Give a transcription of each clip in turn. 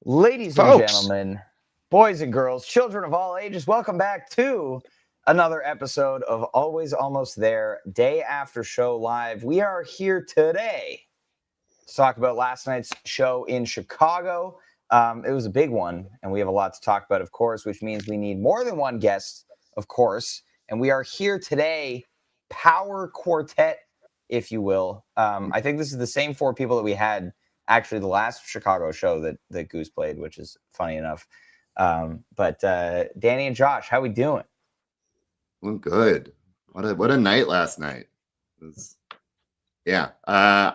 Ladies and gentlemen, boys and girls, children of all ages, welcome back to another episode of Always Almost There, Day After Show Live. We are here today to talk about last night's show in Chicago. It was a big one, and we have a lot to talk about, of course, which means we need more than one guest, of course. And we are here today, power quartet, if you will. I think this is the same four people that we had actually the last Chicago show that Goose played, which is funny enough. But Danny and Josh, how we doing? I'm good. What a night last night. Looked a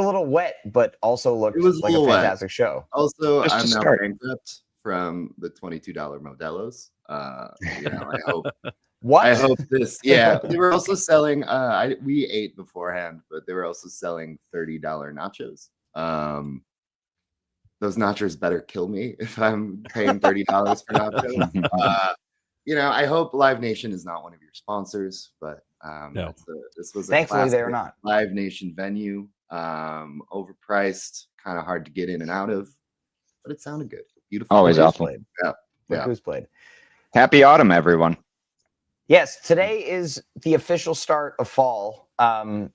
little wet, but also looked like a fantastic show. Also, I'm now bankrupt from the $22 Modelo's. I hope. What? I hope this. Yeah, they were also selling. We ate beforehand, but they were also selling $30 nachos. Those nachos better kill me if I'm paying $30 for nachos. I hope Live Nation is not one of your sponsors, but no. This was thankfully they're not. Live Nation venue, overpriced, kind of hard to get in and out of, but it sounded good. Beautiful. Always awesome. Who's played? Happy autumn, everyone. Yes, today is the official start of fall.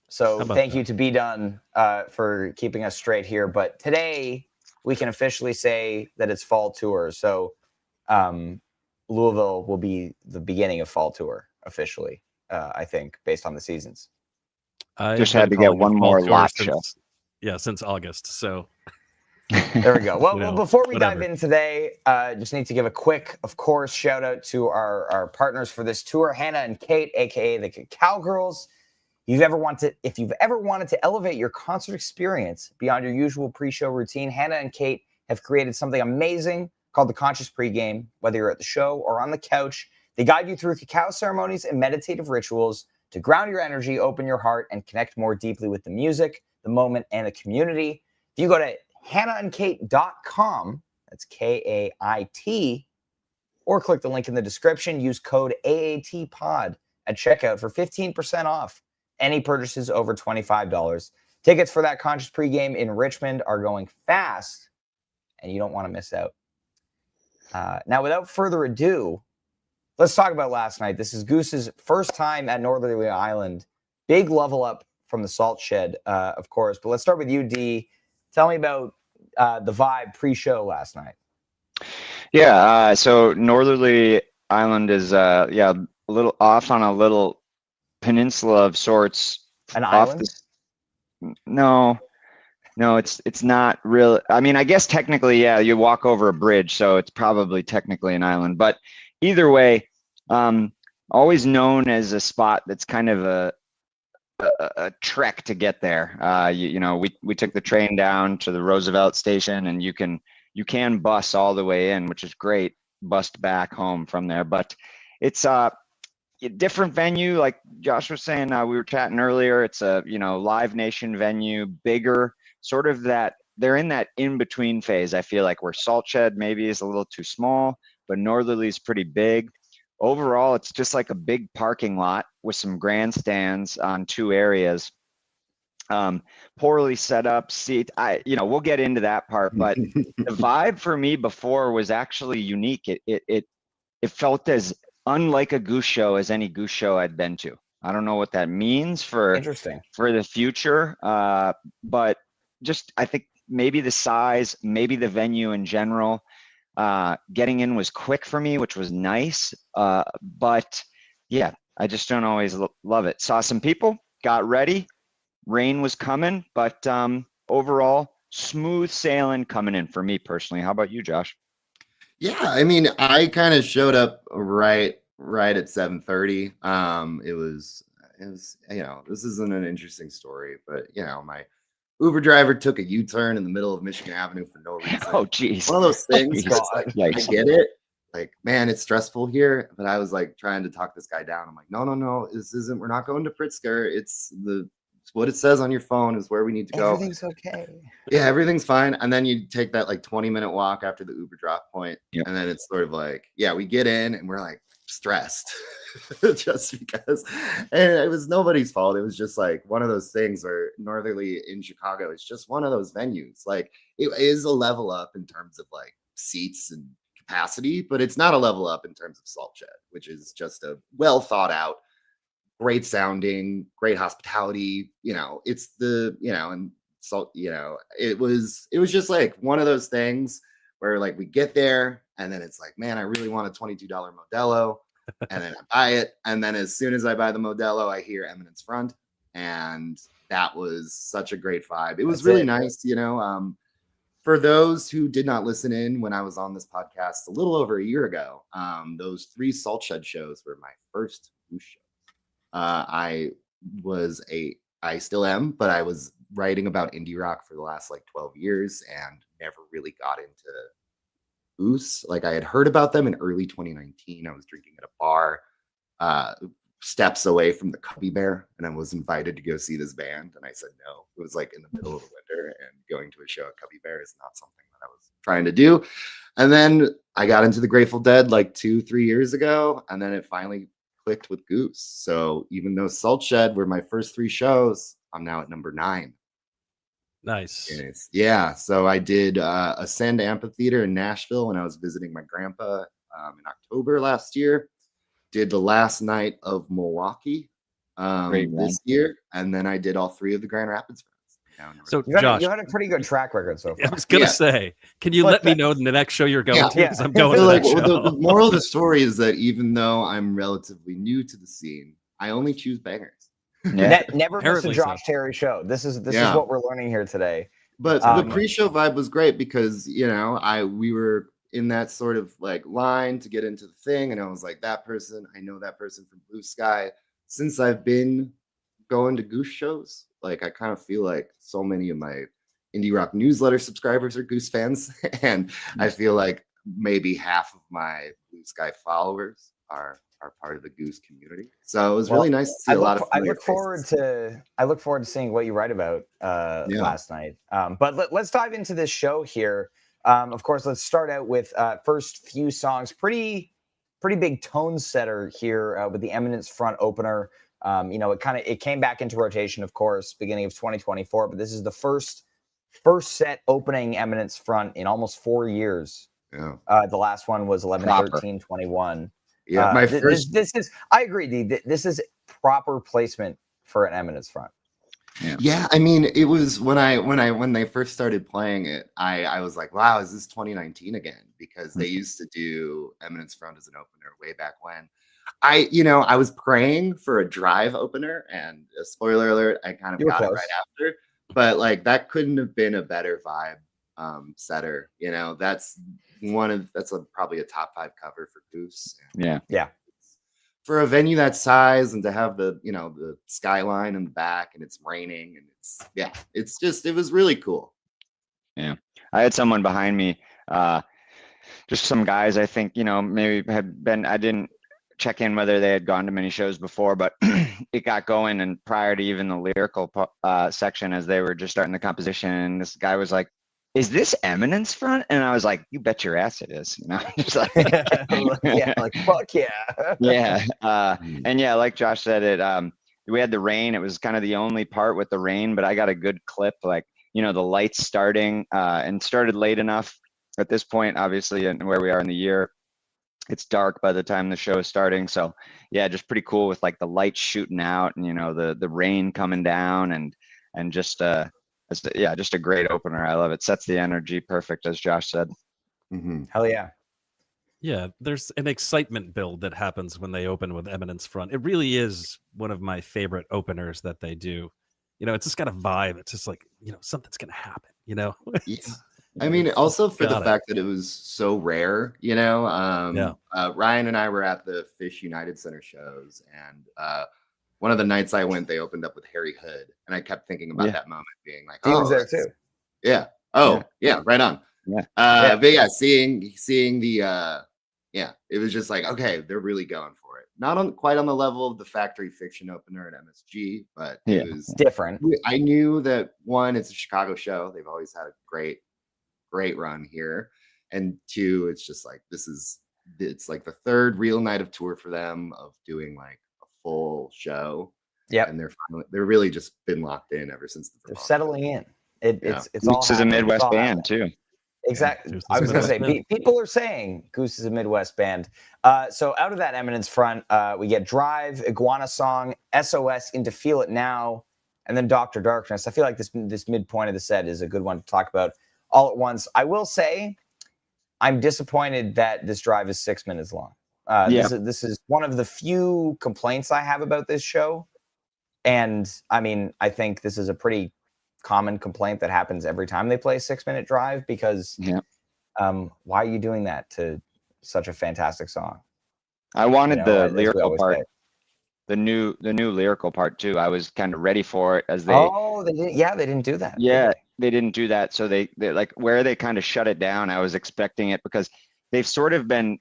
So thank you to Be Done for keeping us straight here. But today we can officially say that it's fall tour. So Louisville will be the beginning of fall tour officially, I think, based on the seasons. I just had to get one more lot show. Since August. So there we go. Well, before we dive in today, just need to give a quick, of course, shout out to our partners for this tour, Hannah and Kait, aka the Cacao Girls. If you've ever wanted to elevate your concert experience beyond your usual pre-show routine, Hannah and Kait have created something amazing called the Conscious Pregame. Whether you're at the show or on the couch, they guide you through cacao ceremonies and meditative rituals to ground your energy, open your heart, and connect more deeply with the music, the moment, and the community. If you go to hannahandkait.com, that's Kait, or click the link in the description, use code AATPOD at checkout for 15% off any purchases over $25. Tickets for that Conscious Pregame in Richmond are going fast, and you don't want to miss out. Now, without further ado, let's talk about last night. This is Goose's first time at Northerly Island. Big level up from the Salt Shed, of course. But let's start with you, D. Tell me about the vibe pre-show last night. Yeah, so Northerly Island is a little off on a little peninsula of sorts. An island? No, it's not real. I mean, I guess technically, yeah, you walk over a bridge, so it's probably technically an island. But either way, always known as a spot that's kind of a trek to get there. We took the train down to the Roosevelt station, and you can bus all the way in, which is great. Bust back home from there, but it's a different venue. Like Josh was saying, we were chatting earlier. It's a Live Nation venue, bigger, sort of that. They're in that in between phase. I feel like where Salt Shed maybe is a little too small, but Northerly is pretty big. Overall, it's just like a big parking lot with some grandstands on two areas. Poorly set up seat. We'll get into that part, but the vibe for me before was actually unique. It felt as unlike a Goose show as any Goose show I'd been to. I don't know what that means for the future, but just I think maybe the size, maybe the venue in general. Getting in was quick for me, which was nice. But yeah, I just don't always love it. Saw some people, got ready. Rain was coming, but overall, smooth sailing coming in for me personally. How about you, Josh? Yeah, I mean, I kind of showed up right at 7:30. It was this isn't an interesting story, but my Uber driver took a U-turn in the middle of Michigan Avenue for no reason. Oh, geez. One of those things. I get it. Like, man, it's stressful here. But I was like trying to talk this guy down. I'm like, no, this isn't. We're not going to Pritzker. It's what it says on your phone is where we need to go. Everything's okay. Yeah, everything's fine. And then you take that like 20-minute walk after the Uber drop point. Yep. And then it's sort of like, yeah, we get in and we're like stressed just because, and it was nobody's fault. It was just like one of those things where Northerly in Chicago is just one of those venues. Like it is a level up in terms of like seats and capacity, but it's not a level up in terms of Salt Shed, which is just a well thought out, great sounding, great hospitality. It's the, and Salt, it was just like one of those things where like we get there and then it's like, man, I really want a $22 Modelo. And then I buy it. And then as soon as I buy the Modelo, I hear Eminence Front. And that was such a great vibe. It was really nice, for those who did not listen in when I was on this podcast a little over a year ago, those 3 Salt Shed shows were my first Goose shows. I still am, but I was writing about indie rock for the last like 12 years and never really got into Goose. Like I had heard about them in early 2019. I was drinking at a bar, steps away from the Cubby Bear, and I was invited to go see this band. And I said no. It was like in the middle of the winter, and going to a show at Cubby Bear is not something that I was trying to do. And then I got into the Grateful Dead like 2-3 years ago, and then it finally clicked with Goose. So even though Salt Shed were my first 3 shows, I'm now at number 9. Nice. Yeah. So I did Ascend Amphitheater in Nashville when I was visiting my grandpa in October last year. Did the last night of Milwaukee this year. And then I did all 3 of the Grand Rapids. So Josh, you had a pretty good track record so far. I was going to say, can you let me know the next show you're going to? Because I'm going to like, that show. The moral of the story is that even though I'm relatively new to the scene, I only choose bangers. Never miss a Josh Terry show. This is what we're learning here today. But the pre-show vibe was great because we were in that sort of like line to get into the thing, and I was like, that person, I know that person from Blue Sky. Since I've been going to Goose shows, like I kind of feel like so many of my indie rock newsletter subscribers are Goose fans, and I feel like maybe half of my Blue Sky followers are part of the Goose community. So it was really nice to see a lot of. I look forward to seeing what you write about last night. But let's dive into this show here. Of course, let's start out with first few songs. Pretty big tone setter here with the Eminence Front opener. It came back into rotation, of course, beginning of 2024. But this is the first set opening Eminence Front in almost 4 years. Yeah. The last one was 11/13/21. Yeah, my first. This is. I agree. This is proper placement for an Eminence Front. Yeah, I mean, it was when they first started playing it, I was like, wow, is this 2019 again? Because they used to do Eminence Front as an opener way back when. I was praying for a Drive opener, and spoiler alert, I kind of got it right after. But like that couldn't have been a better vibe setter. That's probably a top 5 cover for Goose. Yeah. For a venue that size and to have the skyline in the back and it's raining and it was really cool. Yeah. I had someone behind me, just some guys I think, maybe I didn't check in whether they had gone to many shows before, but it got going, and prior to even the lyrical section, as they were just starting the composition, this guy was like, is this Eminence Front? And I was like, you bet your ass it is. Just like, like fuck yeah. Yeah. And yeah, like Josh said, we had the rain. It was kind of the only part with the rain, but I got a good clip, like, the lights starting and started late enough at this point, obviously, and where we are in the year. It's dark by the time the show is starting. So yeah, just pretty cool with like the lights shooting out and, the rain coming down and just just a great opener. I love it. Sets the energy perfect, as Josh said. Mm-hmm. Hell yeah. Yeah, there's an excitement build that happens when they open with Eminence Front. It really is one of my favorite openers that they do. It's just got a vibe. It's just like, something's going to happen, Yeah. I mean, also for the fact that it was so rare, Ryan and I were at the Fish United Center shows, and one of the nights I went, they opened up with Harry Hood, and I kept thinking about that moment, being like, he was there too. Yeah. Oh, yeah. Right on. Yeah. But yeah, seeing the it was just like, okay, they're really going for it. Not quite on the level of the Factory Fiction opener at MSG, but it was different. I knew that one, it's a Chicago show. They've always had a great run here, and 2, it's just like this is it's like the third real night of tour for them, of doing like a full show. Yeah, and they're really just been locked in ever since they're settling in. It's all. Goose is a Midwest band too. Exactly. I was going to say, people are saying Goose is a Midwest band. So out of that Eminence front, we get Drive, Iguana Song, SOS, Into Feel It Now, and then Dr. Darkness. I feel like this midpoint of the set is a good one to talk about all at once. I will say, I'm disappointed that this Drive is 6 minutes long. This is one of the few complaints I have about this show. And I mean, I think this is a pretty common complaint that happens every time they play a 6 minute Drive, because why are you doing that to such a fantastic song? I wanted the lyrical part, the new lyrical part too. I was kind of ready for it as they. Oh, they didn't do that. Yeah, they didn't do that. So they like where they kind of shut it down. I was expecting it, because they've sort of been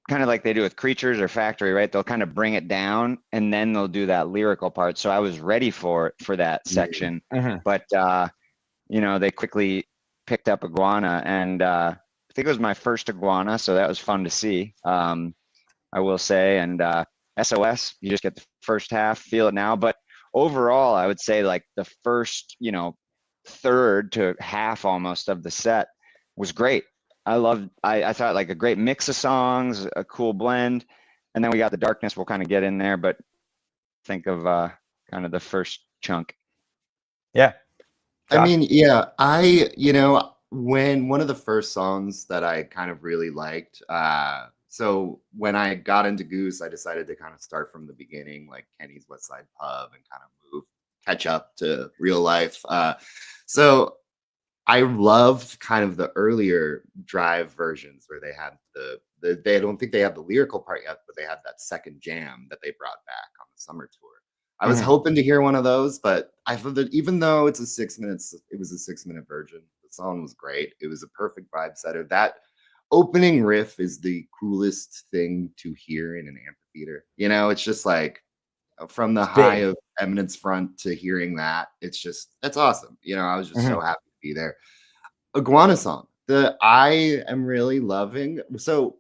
kind of like they do with Creatures or Factory, right? They'll kind of bring it down and then they'll do that lyrical part. So I was ready for that section, but they quickly picked up Iguana, and I think it was my first Iguana, so that was fun to see. I will say, and SOS, you just get the first half, Feel It Now, but overall, I would say like the first, third to half almost of the set was great. I thought like a great mix of songs, a cool blend, and then we got the Darkness. We'll kind of get in there, but think of kind of the first chunk. Yeah. Josh? I mean, when one of the first songs that I kind of really liked, so when I got into Goose, I decided to kind of start from the beginning, like Kenny's West Side Pub, and kind of catch up to real life. So I loved kind of the earlier Drive versions where they had they don't think they have the lyrical part yet, but they had that second jam that they brought back on the summer tour. I was hoping to hear one of those, but I thought that even though it's a 6 minutes, it was a 6 minute version. The song was great. It was a perfect vibe setter. That opening riff is the coolest thing to hear in an amphitheater. It's just like from the high of Eminence front to hearing that, that's awesome. I was just so happy to be there. Iguana Song, I am really loving. So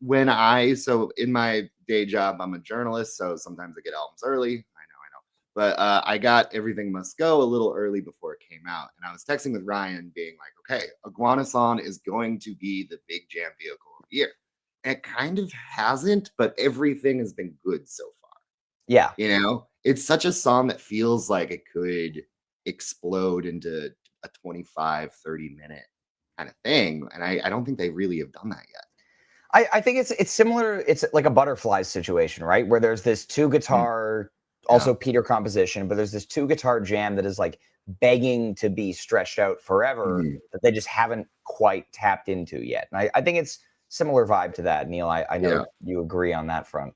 in my day job, I'm a journalist, so sometimes I get albums early. I know. But I got Everything Must Go a little early before it came out. And I was texting with Ryan being like, okay, Iguana Song is going to be the big jam vehicle of the year. And it kind of hasn't, but everything has been good so far. Yeah. It's such a song that feels like it could explode into a 25, 30 minute kind of thing. And I don't think they really have done that yet. I think it's similar. It's like a Butterflies situation, right? Where there's this 2 guitar, also Peter composition, but there's this 2 guitar jam that is like begging to be stretched out forever that they just haven't quite tapped into yet. And I think it's similar vibe to that, Neil. I know you agree on that front.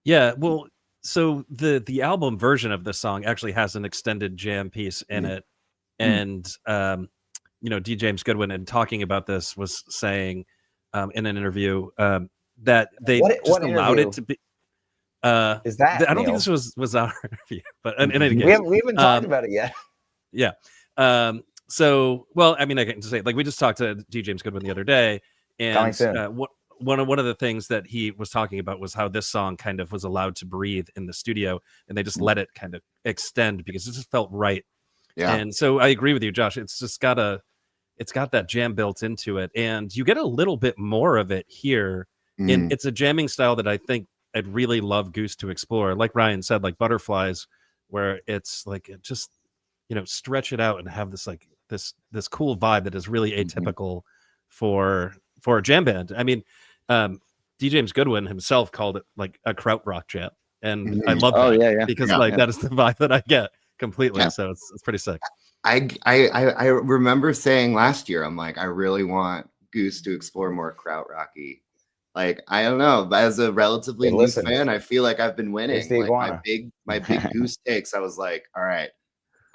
Yeah, well, so the album version of the song actually has an extended jam piece in it. And, D. James Goodwin, in talking about this, was saying in an interview that they just allowed it to be. Is that I don't think this was our interview, but in any case, we haven't talked about it yet. Yeah. So, well, I mean, I can say, like, we just talked to D. James Goodwin the other day, and one of the things that he was talking about was how this song kind of was allowed to breathe in the studio, and they just let it kind of extend because it just felt right. Yeah. And so I agree with you, Josh. It's got that jam built into it, and you get a little bit more of it here. And it's a jamming style that I think I'd really love Goose to explore. Like Ryan said, like Butterflies, where it's like it just stretch it out and have this like this cool vibe that is really atypical for a jam band. I mean, D. James Goodwin himself called it like a krautrock jam, and I love that because that is the vibe that I get completely. So it's pretty sick. I remember saying last year, I'm like, I really want Goose to explore more krautrocky. Like, I don't know, as a relatively new fan, I feel like I've been winning. Like my big Goose takes, I was like, all right,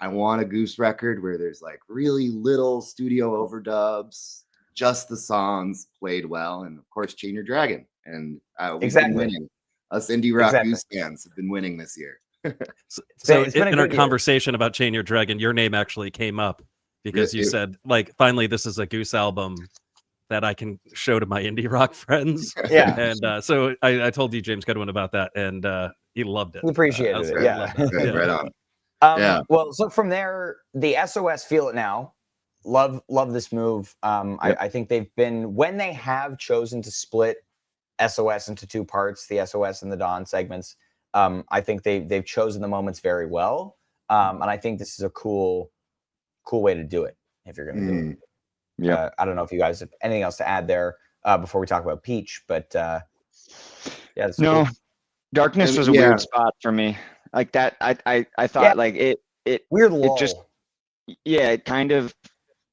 I want a Goose record where there's like really little studio overdubs, just the songs played well, and of course Chain Your Dragon. And we've been winning. Us indie rock Goose fans have been winning this year. So in our conversation about Chain Your Dragon, your name actually came up because you said, like, finally this is a Goose album that I can show to my indie rock friends. Yeah. And so I told you, James Goodwin, about that, and he loved it. He appreciated it. Yeah. Good, right on. Yeah. Well, so from there, the SOS Feel It Now. Love this move. I think they've been, when they have chosen to split SOS into two parts, the SOS and the Dawn segments, I think they've chosen the moments very well. And I think this is a cool way to do it if you're going to do it. Yeah. I don't know if you guys have anything else to add there before we talk about Peach, but yeah. No, cool. Darkness was a weird spot for me. Like that, I thought like it weird lull. It just, it kind of,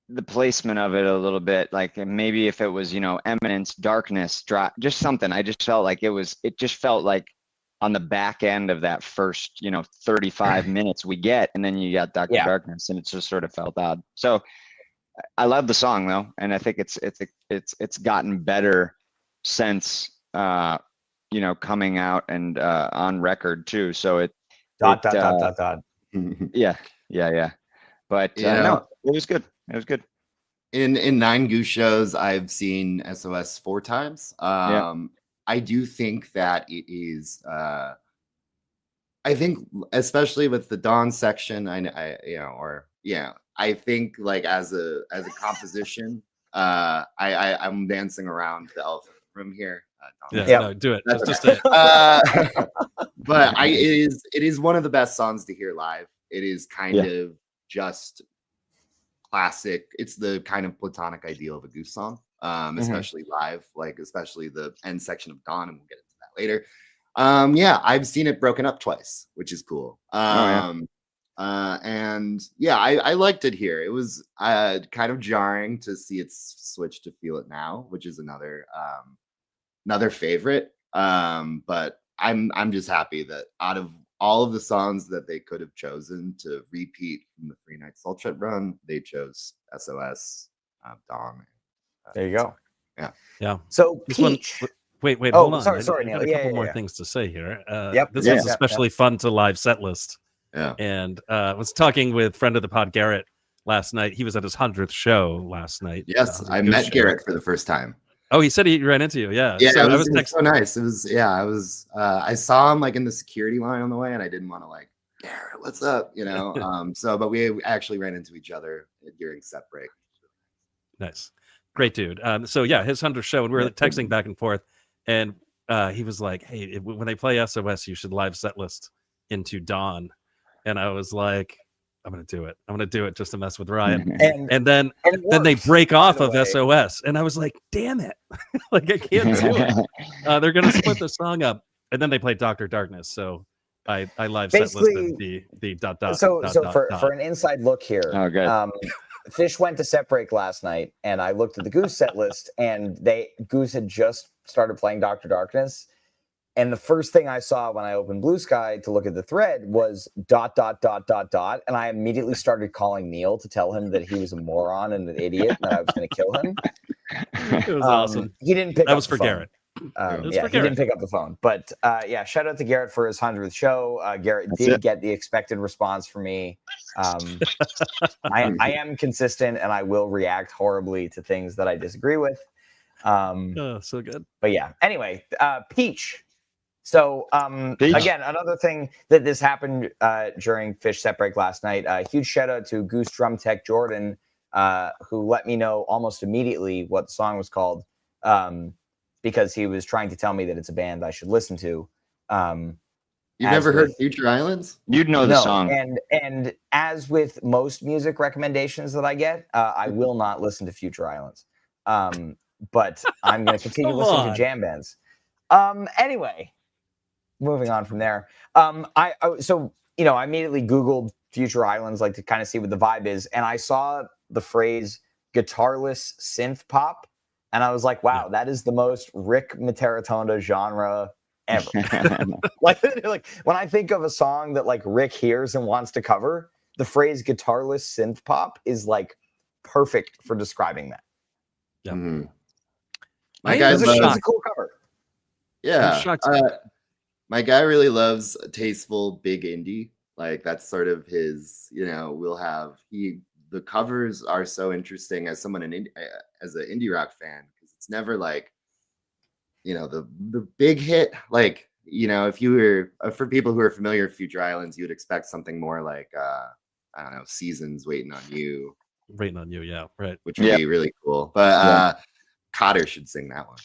the placement of it a little bit, like maybe if it was, Eminence, Darkness, drop, just something. I just felt like it just felt like on the back end of that first, 35 minutes we get, and then you got Dr. Darkness, and it just sort of felt odd. So I love the song though, and I think it's gotten better since coming out and on record too. So it dot. Yeah. But no, it was good. It was good. In 9 Goose shows, I've seen SOS 4 times. I do think that it is. I think, especially with the Dawn section, I think like as a composition, I'm dancing around the elephant room here. No, do it. Just it. But it is one of the best songs to hear live. It is kind of just classic. It's the kind of platonic ideal of a Goose song, especially live, like especially the end section of Dawn, and we'll get into that later. I've seen it broken up twice, which is cool. And I liked it here. It was kind of jarring to see it switch to Feel It Now, which is another favorite. But I'm just happy that out of all of the songs that they could have chosen to repeat from the Free Night Soul Trip run, they chose SOS, Dawn. There you go. Yeah. So Peach. Wait, hold on. Sorry, Neil. I got a couple more things to say here. This was especially fun to live set list. Yeah. And I was talking with friend of the pod, Garrett, last night. He was at his 100th show last night. Yes, I met Garrett for the first time. Oh, he said he ran into you. Yeah. Yeah, so it was so nice. It was, I saw him like in the security line on the way, and I didn't want to like, Garrett, what's up? But we actually ran into each other during set break. Nice. Great dude. His 100th show, and we were texting back and forth, and he was like, hey, when they play SOS, you should live set list into Dawn. And I was like, I'm gonna do it. I'm gonna do it just to mess with Ryan. And then they break off of SOS, and I was like, damn it, like I can't do it. They're gonna split the song up, and then they play Dr. Darkness. So I live set listed the dot. So for an inside look here, Fish went to set break last night, and I looked at the Goose set list, and Goose had just started playing Dr. Darkness. And the first thing I saw when I opened Blue Sky to look at the thread was ... And I immediately started calling Neil to tell him that he was a moron and an idiot and that I was going to kill him. It was awesome. He didn't pick up That was the for phone. Garrett. He didn't pick up the phone. But shout out to Garrett for his 100th show. Garrett did get the expected response from me. I am consistent, and I will react horribly to things that I disagree with. So good. But yeah, anyway, Peach. So again, another thing that this happened during Fish set break last night. Huge shout out to Goose drum tech Jordan, who let me know almost immediately what the song was called, because he was trying to tell me that it's a band I should listen to. You've never heard Future Islands? You'd know the song. And as with most music recommendations that I get, I will not listen to Future Islands. But I'm going to continue listening to jam bands. Anyway. Moving on from there. I immediately Googled Future Islands, like to kind of see what the vibe is. And I saw the phrase guitarless synth pop. And I was like, wow, that is the most Rick Materatonda genre ever. like when I think of a song that like Rick hears and wants to cover, the phrase guitarless synth pop is like perfect for describing that. Yeah. Mm-hmm. It's a cool cover. Yeah. My guy really loves tasteful big indie. Like that's sort of his, the the covers are so interesting as someone as an indie rock fan, because it's never like, you know, the big hit. Like, you know, if you were for people who are familiar with Future Islands, you would expect something more like I don't know, Seasons, Waiting on You. Waiting on You, yeah, right. Which would be really cool. But Cotter should sing that one.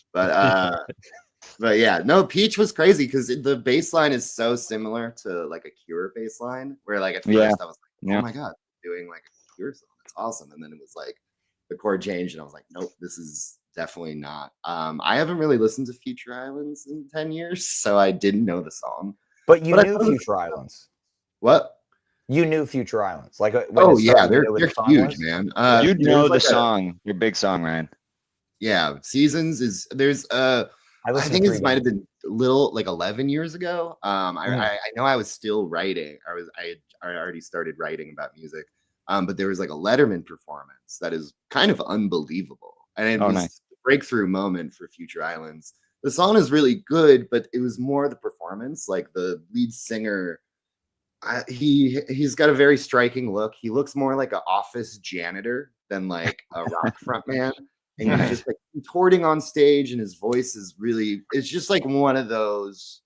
But yeah, no, Peach was crazy because the bass line is so similar to like a Cure bass line, where like at first I was like, oh my God, doing like a Cure song. That's awesome. And then it was like the chord changed and I was like, nope, this is definitely not. I haven't really listened to Future Islands in 10 years, so I didn't know the song. But you knew Future Islands. What? You knew Future Islands. Like, yeah, they're huge, man. You know the song, your big song, Ryan. Yeah, Seasons is I think it might have been a little like 11 years ago. I know I was still writing. I already started writing about music. But there was like a Letterman performance that is kind of unbelievable, and it was a breakthrough moment for Future Islands. The song is really good, but it was more the performance. Like the lead singer, he's got a very striking look. He looks more like an office janitor than like a rock front man. And he's just like contorting on stage, and his voice is it's just like one of those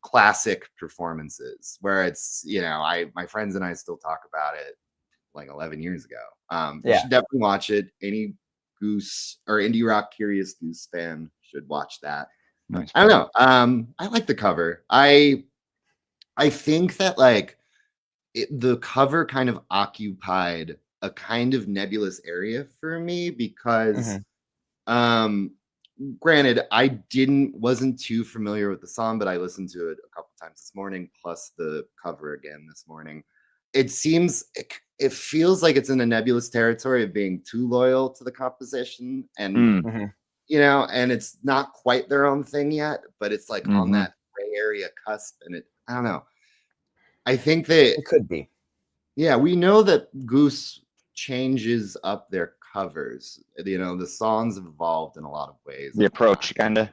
classic performances where it's, you know, my friends and I still talk about it like 11 years ago. You should definitely watch it. Any Goose or indie rock curious Goose fan should watch that. Nice. I don't know. I like the cover. I think that like the cover kind of occupied a kind of nebulous area for me because granted, I wasn't too familiar with the song, but I listened to it a couple times this morning, plus the cover again this morning. It feels like it's in a nebulous territory of being too loyal to the composition, and you know, and it's not quite their own thing yet, but it's like on that gray area cusp, and I don't know. I think that it could be. Yeah, we know that Goose changes up their covers. You know, the songs have evolved in a lot of ways. The approach, kind of.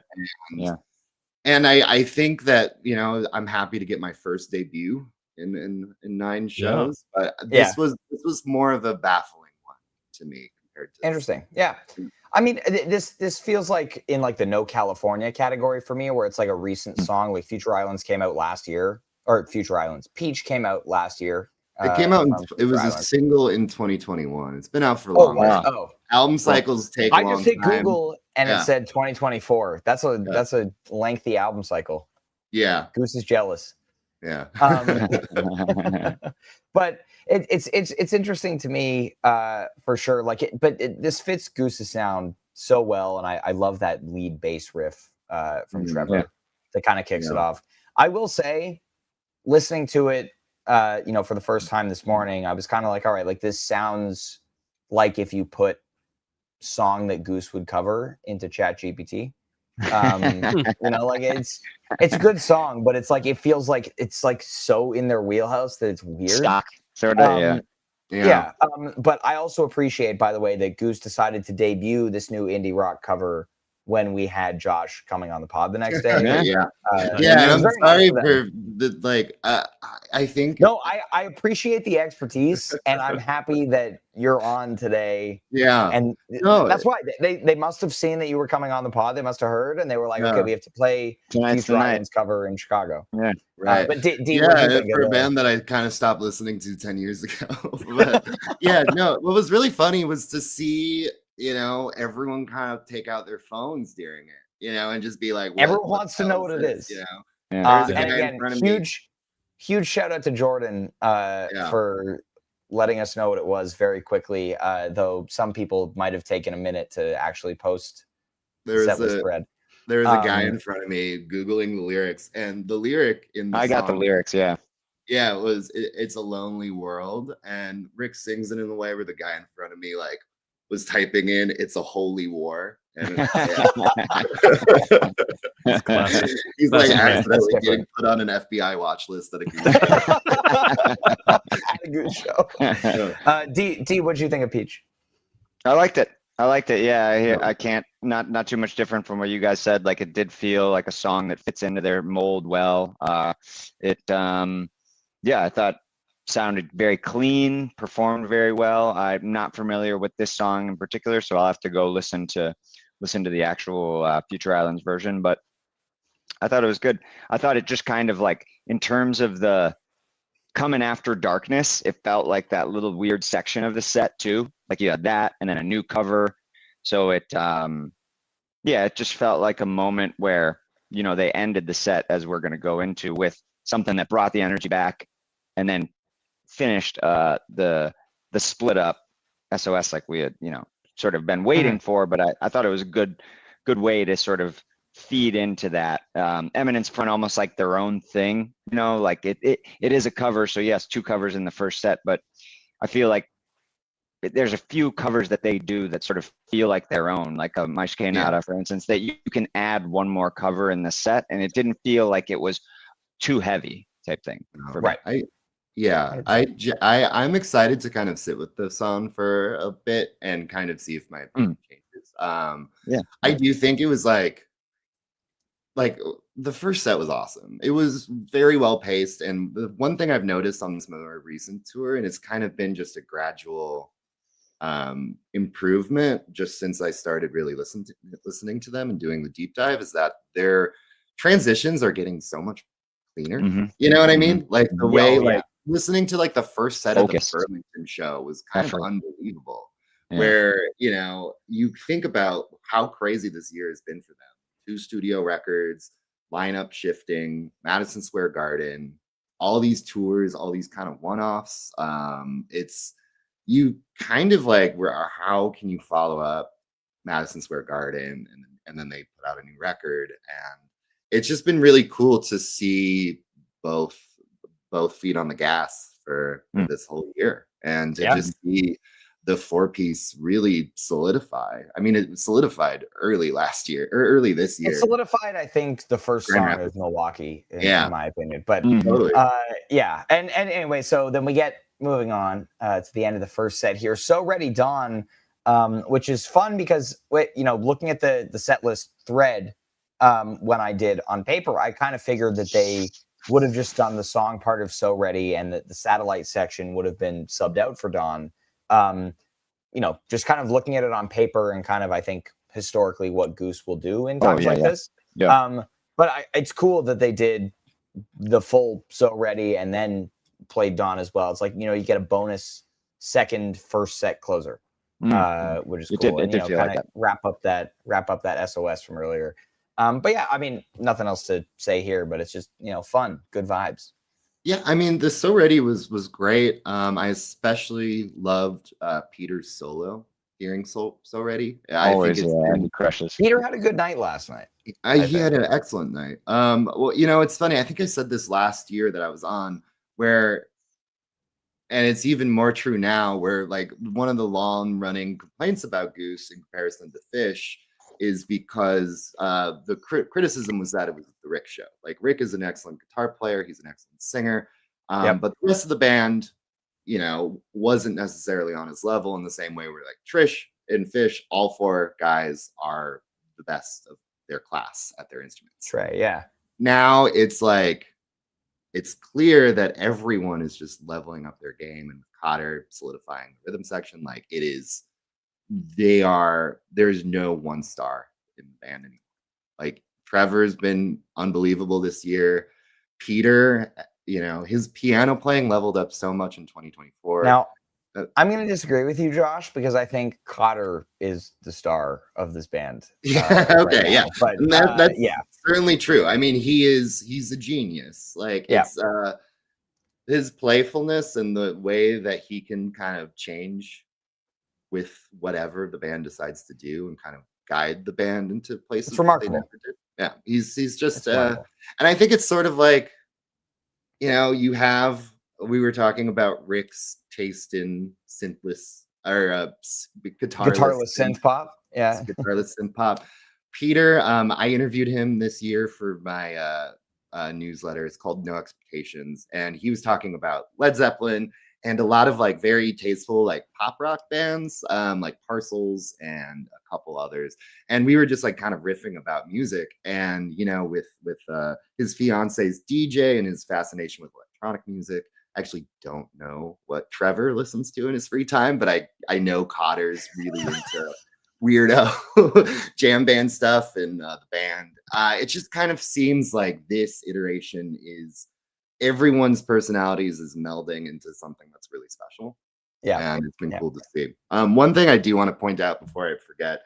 And I think that, you know, I'm happy to get my first debut in 9 shows, but this was more of a baffling one to me compared to interesting. Yeah. I mean, this feels like in like the No California category for me, where it's like a recent song. Like Future Islands came out last year, or Future Islands. Peach came out last year. It came out. It was a single in 2021. It's been out for a long time. Album cycles take a long time. I just hit Google and it said 2024. That's a lengthy album cycle. Yeah, Goose is jealous. Yeah, but it's interesting to me for sure. Like this fits Goose's sound so well, and I love that lead bass riff from Trevor that kind of kicks it off. I will say, listening to it, you know, for the first time this morning, I was kind of like, all right, like this sounds like if you put song that Goose would cover into ChatGPT. You know, like it's a good song, but it's like it feels like it's like so in their wheelhouse that it's weird. Stock, sort of, but I also appreciate, by the way, that Goose decided to debut this new indie rock cover when we had Josh coming on the pod the next day. And I'm sorry for the like. I think I appreciate the expertise, and I'm happy that you're on today. Yeah, and that's why they must have seen that you were coming on the pod. They must have heard, and they were like, okay, we have to play Future Islands cover in Chicago. Yeah, right. But D, for a band that I kind of stopped listening to 10 years ago. But what was really funny was to see, you know, everyone kind of take out their phones during it, you know, and just be like, everyone wants to know what it is, you know. And again, huge shout out to Jordan for letting us know what it was very quickly, though some people might have taken a minute to actually post the setlist thread. There was a guy in front of me Googling the lyrics, and the lyric in the song, got the lyrics, it was It's a Lonely World, and Rick sings it in the way where the guy in front of me like was typing in "It's a Holy War," and he's like accidentally getting put on an FBI watch list at a Goose show. D, what'd you think of Peach? I liked it. Yeah, I can't not too much different from what you guys said. Like, it did feel like a song that fits into their mold well. I thought sounded very clean, performed very well. I'm not familiar with this song in particular, so I'll have to go listen to the actual Future Islands version. But I thought it was good. I thought it just kind of like, in terms of the coming after darkness, it felt like that little weird section of the set too. Like you had that, and then a new cover. So it just felt like a moment where, they ended the set, as we're going to go into, with something that brought the energy back, and then finished the split up SOS like we had, sort of been waiting for. But I thought it was a good way to sort of feed into that. Eminence Front, almost like their own thing, like it is a cover. So yes, 2 covers in the first set, but I feel like there's a few covers that they do that sort of feel like their own, like a Mais Que Nada, for instance, that you can add one more cover in the set, and it didn't feel like it was too heavy type thing. Right. I'm excited to kind of sit with the song for a bit and kind of see if my opinion changes. I do think it was like the first set was awesome. It was very well paced, and the one thing I've noticed on this more recent tour, and it's kind of been just a gradual improvement just since I started really listening to them and doing the deep dive, is that their transitions are getting so much cleaner. You know what I mean? Like the way, listening to like the first set of the Burlington show was kind of unbelievable. Where you think about how crazy this year has been for them. 2 studio records, lineup shifting, Madison Square Garden, all these tours, all these kind of one-offs. It's, you kind of like, how can you follow up Madison Square Garden and then they put out a new record, and it's just been really cool to see both feet on the gas for this whole year, and to just see the 4-piece really solidify. I mean, it solidified early last year or early this year. It solidified, I think, the first song is Milwaukee, in my opinion. But totally. And anyway, so then we get moving on to the end of the first set here. So Ready Dawn, which is fun because looking at the set list thread when I did on paper, I kind of figured that they would have just done the song part of So Ready, and the satellite section would have been subbed out for Dawn. Just kind of looking at it on paper, and kind of, I think, historically what Goose will do in times like this. But it's cool that they did the full So Ready and then played Dawn as well. It's like, you get a bonus second first set closer, which is cool. It did feel kind like of wrap up that SOS from earlier. But yeah, I mean, nothing else to say here, but it's just, fun, good vibes. Yeah, I mean, the So Ready was great. I especially loved Peter's solo, hearing So Ready. Always, he crushes. Peter had a good night last night. He had an excellent night. Well, it's funny. I think I said this last year that I was on, where, and it's even more true now, where like one of the long running complaints about Goose in comparison to Fish is because the criticism was that it was the Rick show. Like, Rick is an excellent guitar player, he's an excellent singer, but the rest of the band, wasn't necessarily on his level, in the same way where like Trish and Fish, all 4 guys are the best of their class at their instruments. Right, yeah. Now it's like, it's clear that everyone is just leveling up their game, and Cotter solidifying the rhythm section. Like, it is, there's no one star in the band anymore. Like, Trevor's been unbelievable this year. Peter, his piano playing leveled up so much in 2024. Now, I'm going to disagree with you, Josh, because I think Cotter is the star of this band. Okay, right, but that's certainly true. I mean, he's a genius. Like, it's his playfulness and the way that he can kind of change with whatever the band decides to do, and kind of guide the band into places. It's remarkable. Yeah, he's just and I think it's sort of like, we were talking about Rick's taste in synthless or guitarless synth pop. Yeah, guitarless synth pop. Peter, I interviewed him this year for my newsletter. It's called No Expectations, and he was talking about Led Zeppelin and a lot of like very tasteful like pop rock bands, like Parcels and a couple others. And we were just like kind of riffing about music, and with his fiance's DJ and his fascination with electronic music, actually don't know what Trevor listens to in his free time, but I know Cotter's really into weirdo jam band stuff and the band. It just kind of seems like this iteration is everyone's personalities is melding into something that's really special. Yeah. And it's been cool to see. One thing I do want to point out before I forget.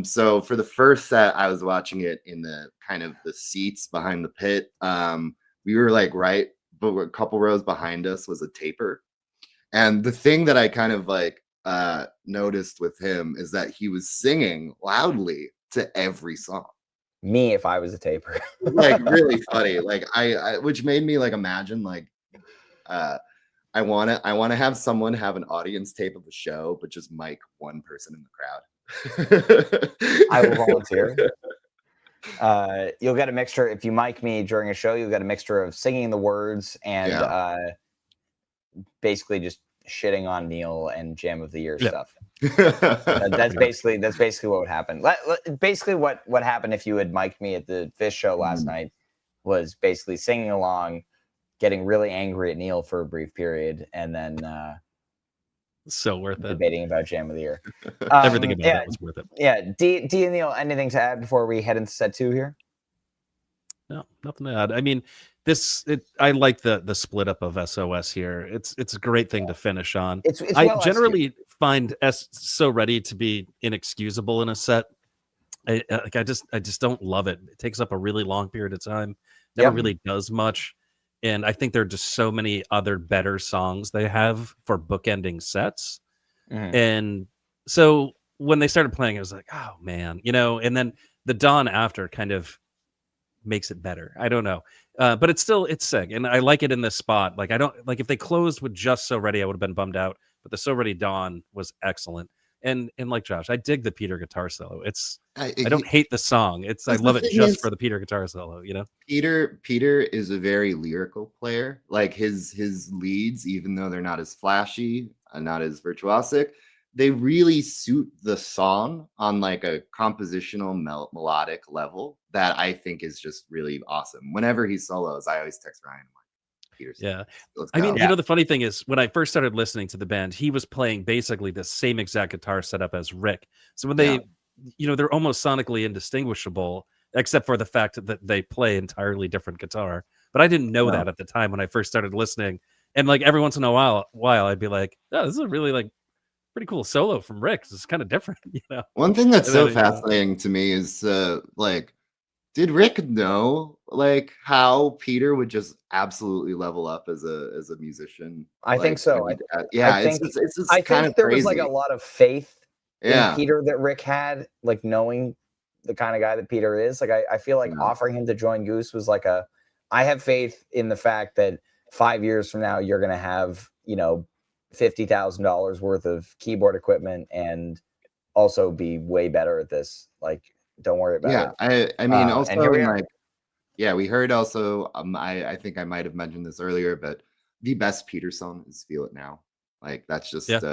So for the first set, I was watching it in the kind of the seats behind the pit. We were like but a couple rows behind us was a taper. And the thing that I kind of like noticed with him is that he was singing loudly to every song. Me, if I was a taper. Like really funny. Like I which made me like imagine like I want to have someone have an audience tape of a show, but just mic one person in the crowd. I will volunteer. You'll get a mixture. If you mic me during a show, you'll get a mixture of singing the words and basically just shitting on Neil and Jam of the Year stuff. That's basically what would happen. Basically, what happened if you had mic'd me at the Fish show last night was basically singing along, getting really angry at Neil for a brief period, and then so worth it. Debating about Jam of the Year. Everything about that was worth it. Yeah. D and Neil, anything to add before we head into set 2 here? No, nothing to add. I mean, I like the split up of SOS here. It's a great thing to finish on. I generally find So Ready to be inexcusable in a set. I just don't love it. It takes up a really long period of time. Never really does much. And I think there are just so many other better songs they have for bookending sets. And so when they started playing, I was like, oh man, and then the Dawn after kind of makes it better. I don't know. But it's sick. And I like it in this spot. Like, I don't like if they closed with just So Ready, I would have been bummed out. But the So Ready Dawn was excellent. And like Josh, I dig the Peter guitar solo. I don't hate the song. I love it just for the Peter guitar solo, Peter is a very lyrical player. Like his leads, even though they're not as flashy and not as virtuosic, they really suit the song on like a compositional melodic level that I think is just really awesome. Whenever he solos, I always text Ryan. Yeah. I mean, the funny thing is when I first started listening to the band, he was playing basically the same exact guitar setup as Rick. So when they, they're almost sonically indistinguishable, except for the fact that they play entirely different guitar. But I didn't know that at the time when I first started listening. And like every once in a while I'd be like, oh, this is a really like pretty cool solo from Rick. It's kind of different, One thing that's so fascinating to me is like, did Rick know like how Peter would just absolutely level up as a musician? I think so. It's just I kind think of there crazy. was like a lot of faith in Peter that Rick had, like knowing the kind of guy that Peter is. Like I feel like offering him to join Goose was like I have faith in the fact that 5 years from now you're gonna have, $50,000 worth of keyboard equipment and also be way better at this. Like, don't worry about it. I mean, also like, we heard also. I think I might have mentioned this earlier, but the best Peter song is "Feel It Now." Like that's just that's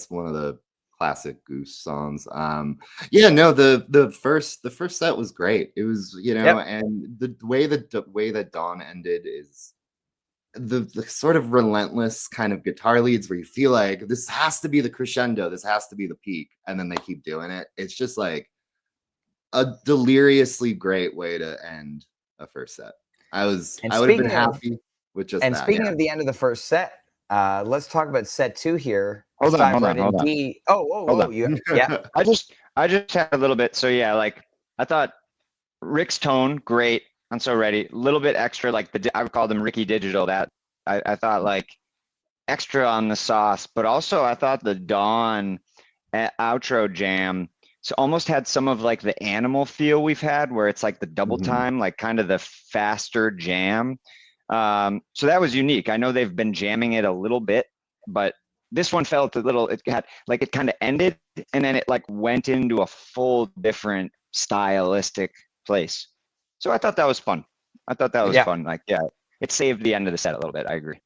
one of the classic Goose songs. The first set was great. It was and the way that Dawn ended is the sort of relentless kind of guitar leads where you feel like this has to be the crescendo, this has to be the peak, and then they keep doing it. It's just like a deliriously great way to end a first set. I would have been happy with just that. And speaking of the end of the first set, let's talk about set 2 here. Hold on. I just had a little bit. So like I thought Rick's tone great. I'm So Ready. A little bit extra, like I would call them Ricky Digital. That I thought like extra on the sauce, but also I thought the Dawn outro jam almost had some of like the Animal feel we've had, where it's like the double time, like kind of the faster jam. So that was unique. I know they've been jamming it a little bit, but this one felt a little. It had like it kind of ended and then it like went into a full different stylistic place. So I thought that was fun. Fun. Like, it saved the end of the set a little bit. I agree.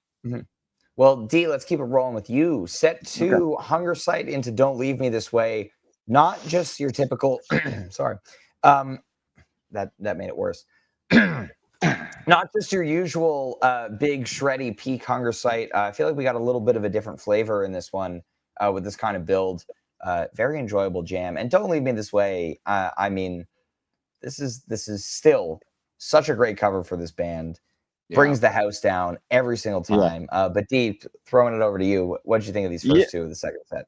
Well, D, let's keep it rolling with you. Set 2, Hunger Sight into Don't Leave Me This Way. Not just your typical, sorry. That made it worse. Not just your usual big, shreddy peak hunger sight. I feel like we got a little bit of a different flavor in this one with this kind of build. Very enjoyable jam. And Don't Leave Me This Way. I mean, this is still such a great cover for this band. Brings the house down every single time. But Deep, throwing it over to you. What did you think of these first two of the second set?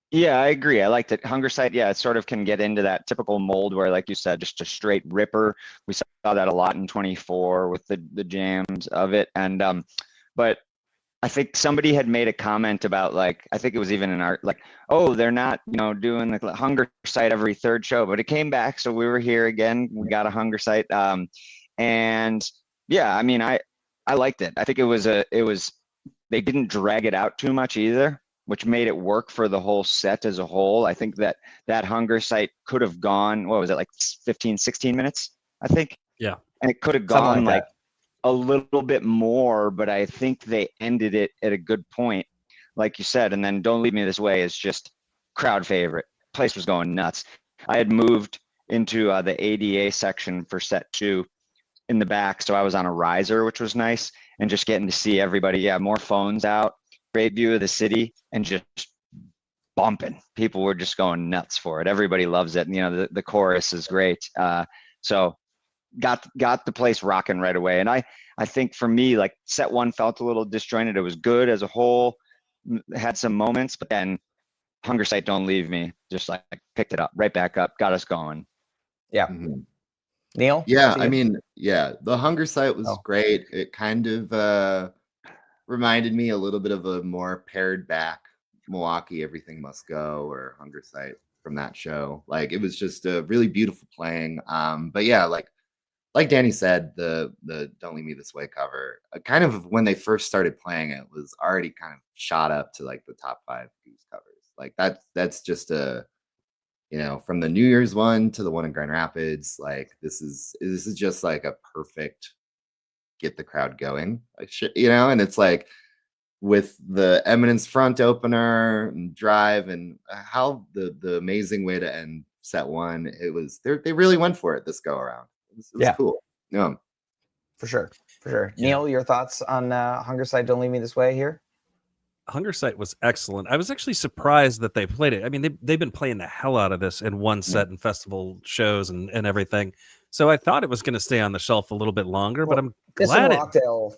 Yeah, I agree. I liked it. Hunger Sight, yeah, it sort of can get into that typical mold where, like you said, just a straight ripper. We saw that a lot in 24 with the jams of it. And but I think somebody had made a comment about, like, I think it was even in art, like, oh, they're not, doing the Hunger Sight every third show, but it came back. So we were here again. We got a Hunger Sight. And yeah, I mean, I liked it. I think it was they didn't drag it out too much either, which made it work for the whole set as a whole. I think that Hunger Sight could have gone, what was it, like 15, 16 minutes, I think? Yeah. And it could have gone like a little bit more, but I think they ended it at a good point, like you said. And then Don't Leave Me This Way is just crowd favorite. Place was going nuts. I had moved into the ADA section for set 2 in the back, so I was on a riser, which was nice, and just getting to see everybody. Yeah, more phones out, great view of the city, and just bumping. People were just going nuts for it. Everybody loves it. And, the chorus is great. So got the place rocking right away. And I think for me, like, set 1 felt a little disjointed. It was good as a whole, had some moments, but then Hunger Sight, Don't Leave Me, just like picked it up, right back up, got us going. Yeah. Mm-hmm. Neil? Yeah, I mean, the Hunger Sight was great. It kind of reminded me a little bit of a more pared back Milwaukee Everything Must Go or Hunger Sight from that show. Like, it was just a really beautiful playing. But yeah, like Danny said, the Don't Leave Me This Way cover, kind of when they first started playing it, was already kind of shot up to like the top 5 Goose covers. Like that's just from the New Year's one to the one in Grand Rapids, like this is just like a perfect get the crowd going, like shit, and it's like with the Eminence front opener and drive and how the amazing way to end set 1. It was they really went for it this go around. It was cool. Yeah, for sure. Neil, your thoughts on Hunger Sight, Don't Leave Me This Way here? Hunger Sight was excellent. I was actually surprised that they played it. I mean, they've been playing the hell out of this in one set and festival shows and everything. So I thought it was going to stay on the shelf a little bit longer, but I'm glad Rockdale,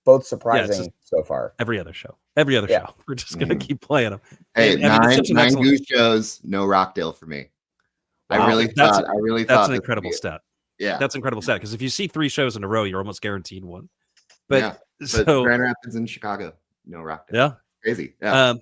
both surprising so far. Every other show. We're just going to keep playing them. Hey, nine Goose shows, no Rockdale for me. Wow. I really thought that's an incredible stat. Yeah, that's an incredible stat, because if you see 3 shows in a row, you're almost guaranteed one. But Grand Rapids and Chicago, no Rockdale. Yeah. Crazy. Yeah.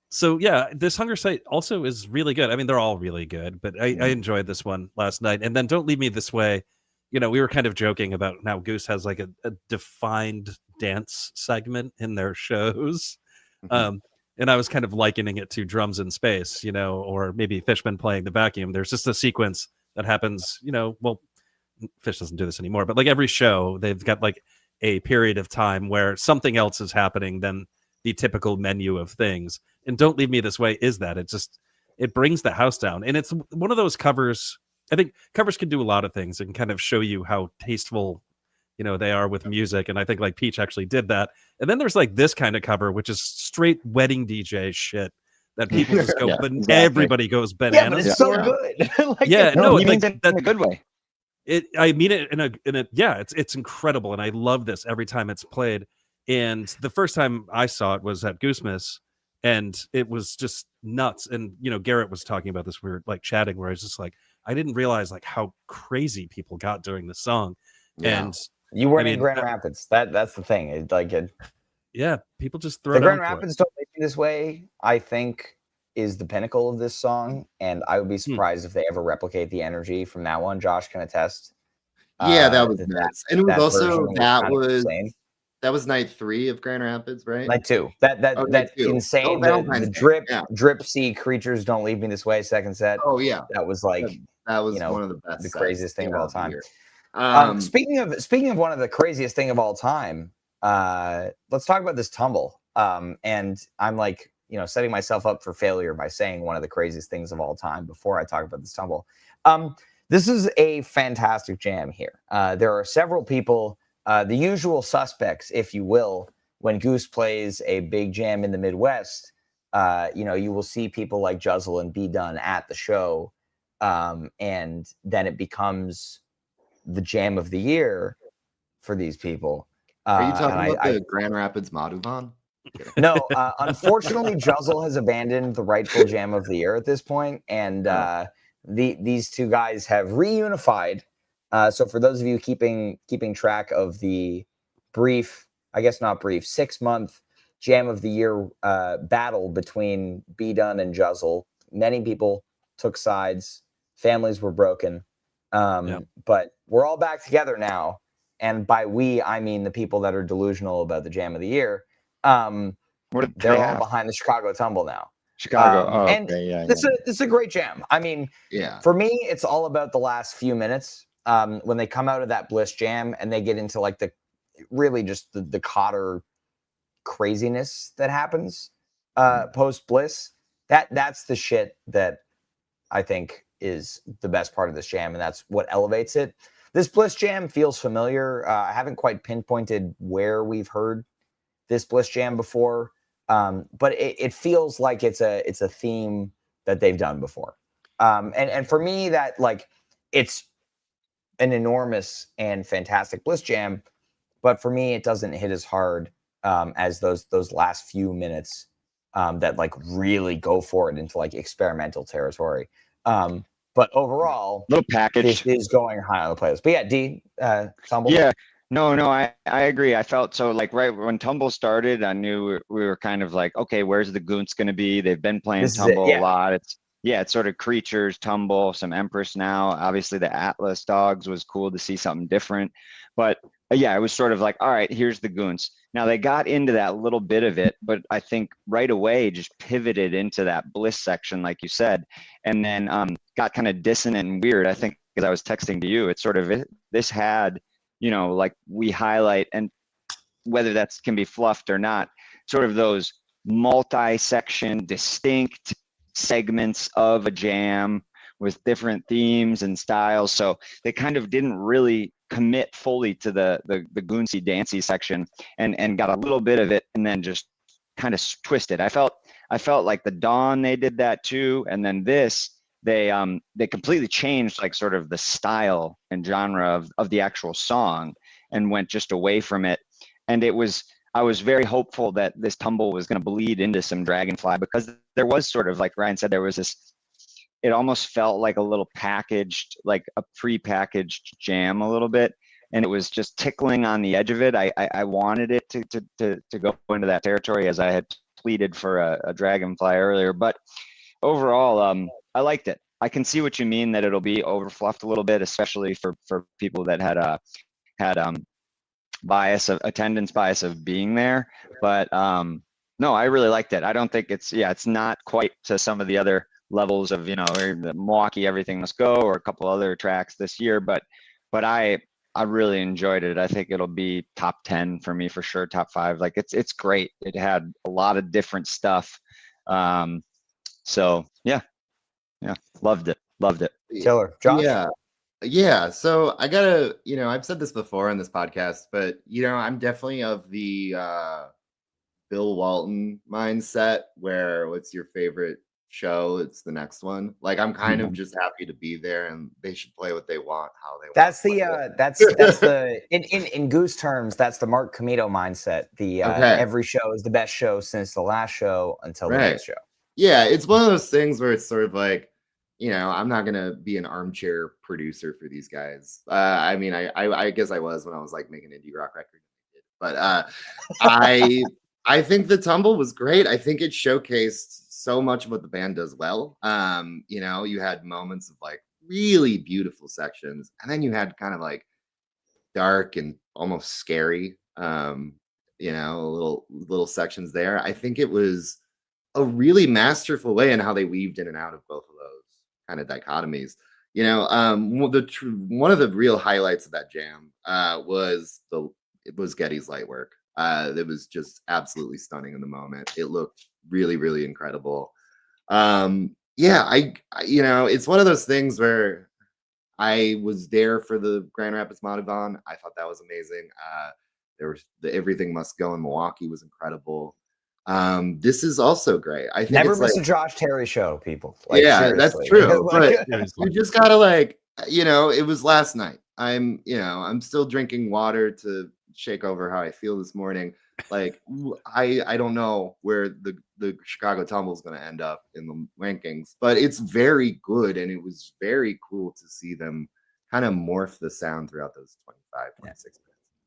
So yeah, this Hunger Sight also is really good. I mean, they're all really good, but I enjoyed this one last night. And then Don't Leave Me This Way, we were kind of joking about now Goose has like a defined dance segment in their shows. And I was kind of likening it to Drums in Space, or maybe Fishman playing the vacuum. There's just a sequence that happens, well, Fish doesn't do this anymore, but like every show, they've got like a period of time where something else is happening than the typical menu of things. And Don't Leave Me This Way is that. It brings the house down. And it's one of those covers. I think covers can do a lot of things and kind of show you how tasteful, they are with music. And I think like Peach actually did that. And then there's like this kind of cover, which is straight wedding DJ shit that people just go, but exactly. Everybody goes bananas. Yeah, but it's so good. That's in a good way. I mean it in a it's incredible. And I love this every time it's played. And the first time I saw it was at Goosemas, and it was just nuts. And Garrett was talking about this. We were like chatting, where I was just like, I didn't realize like how crazy people got during the song. Yeah. And you weren't in Grand Rapids. That's the thing. Yeah, people just throw the it Grand Rapids Don't Leave Me This Way, I think, is the pinnacle of this song, and I would be surprised if they ever replicate the energy from that one. Josh can attest. Yeah, that was nuts. And it was also that was night 3 of Grand Rapids, right? Night 2. That insane the drip Creatures Don't Leave Me This Way second set. Oh yeah, that was like that was one of the best, the craziest thing of all time. Speaking of one of the craziest thing of all time, let's talk about this Tumble. And I'm like, setting myself up for failure by saying one of the craziest things of all time before I talk about this Tumble. This is a fantastic jam here. There are several people the usual suspects, if you will, when Goose plays a big jam in the Midwest, you will see people like Juzzle and B Done at the show, and then it becomes the jam of the year for these people. Are you talking about the Grand Rapids Madhuvan? No, unfortunately, Juzzle has abandoned the rightful jam of the year at this point, and these two guys have reunified. So for those of you keeping track of the brief, I guess not brief, 6-month jam of the year battle between B Done and Juzzle, many people took sides, families were broken, but we're all back together now. And by we, I mean the people that are delusional about the jam of the year. They're all behind the Chicago Tumble now. Chicago. And this is a great jam. I mean, for me, it's all about the last few minutes when they come out of that Bliss jam and they get into like the Cotter craziness that happens post Bliss. That's the shit that I think is the best part of this jam, and that's what elevates it. This Bliss jam feels familiar. I haven't quite pinpointed where we've heard this Bliss jam before, but it feels like it's a theme that they've done before. And for me, that like it's an enormous and fantastic Bliss jam, but for me, it doesn't hit as hard as those last few minutes that like really go for it into like experimental territory. But overall, little package. This is going high on the playlist. But yeah, D, Tumble. Yeah, no, I agree. I felt so like right when Tumble started, I knew we were kind of like, okay, where's the Goons going to be? They've been playing Tumble a lot. It's sort of Creatures, Tumble, some Empress now. Obviously, the Atlas Dogs was cool to see something different. But yeah, it was sort of like, all right, here's the Goons. Now they got into that little bit of it, but I think right away just pivoted into that Bliss section, like you said, and then got kind of dissonant and weird. I think because I was texting to you, it's sort of this had, like we highlight, and whether that can be fluffed or not, sort of those multi-section, distinct segments of a jam with different themes and styles. So they kind of didn't really commit fully to the goonsy dancey section and got a little bit of it and then just kind of twisted. I felt like the Dawn, they did that too. And then this, they completely changed like sort of the style and genre of the actual song and went just away from it. And I was very hopeful that this Tumble was going to bleed into some Dragonfly, because there was sort of, like Ryan said, there was this, it almost felt like a little packaged, like a pre-packaged jam a little bit. And it was just tickling on the edge of it. I wanted it to go into that territory, as I had pleaded for a Dragonfly earlier. But overall, I liked it. I can see what you mean, that it'll be overfluffed a little bit, especially for people that had attendance bias of being there. But no, I really liked it. I don't think it's not quite to some of the other levels of, the Milwaukee Everything Must Go or a couple other tracks this year, but I really enjoyed it. I think it'll be top 10 for me for sure, top 5. Like it's great. It had a lot of different stuff. So yeah, loved it. Killer. Josh? Yeah. So I gotta, I've said this before on this podcast, but I'm definitely of the Bill Walton mindset, where what's your favorite show, it's the next one. Like I'm kind of just happy to be there, and they should play what they want, how they want. That's the in Goose terms, that's the Mark Comito mindset. The every show is the best show since the last show until the next show. Yeah, it's one of those things where it's sort of like, I'm not gonna be an armchair producer for these guys. I mean, I guess I was when I was like making indie rock record, but I think the Tumble was great. I think it showcased so much of what the band does well. You had moments of like really beautiful sections, and then you had kind of like dark and almost scary, little sections there. I think it was a really masterful way in how they weaved in and out of both of those kind of dichotomies. One of the real highlights of that jam was Getty's light work. It was just absolutely stunning in the moment. It looked really, really incredible. It's one of those things where I was there for the Grand Rapids Monauban. I thought that was amazing. There was the Everything Must Go in Milwaukee was incredible. This is also great. I think never it's miss like, a Josh Terry show, people. Like, yeah, seriously. that's true. Like, But you just gotta like, it was last night. I'm still drinking water to shake over how I feel this morning. Like, I don't know where the Chicago Tumble is going to end up in the rankings, but it's very good, and it was very cool to see them kind of morph the sound throughout those 25, 26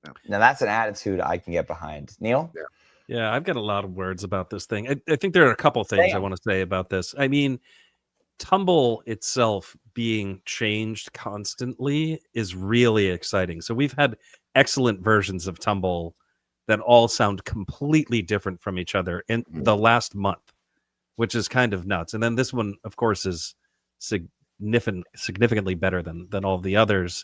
minutes. Now that's an attitude I can get behind. Neil? Yeah, I've got a lot of words about this thing. I think there are a couple things I want to say about this. I mean, Tumble itself being changed constantly is really exciting. So we've had excellent versions of Tumble that all sound completely different from each other in the last month, which is kind of nuts. And then this one, of course, is significantly better than all the others.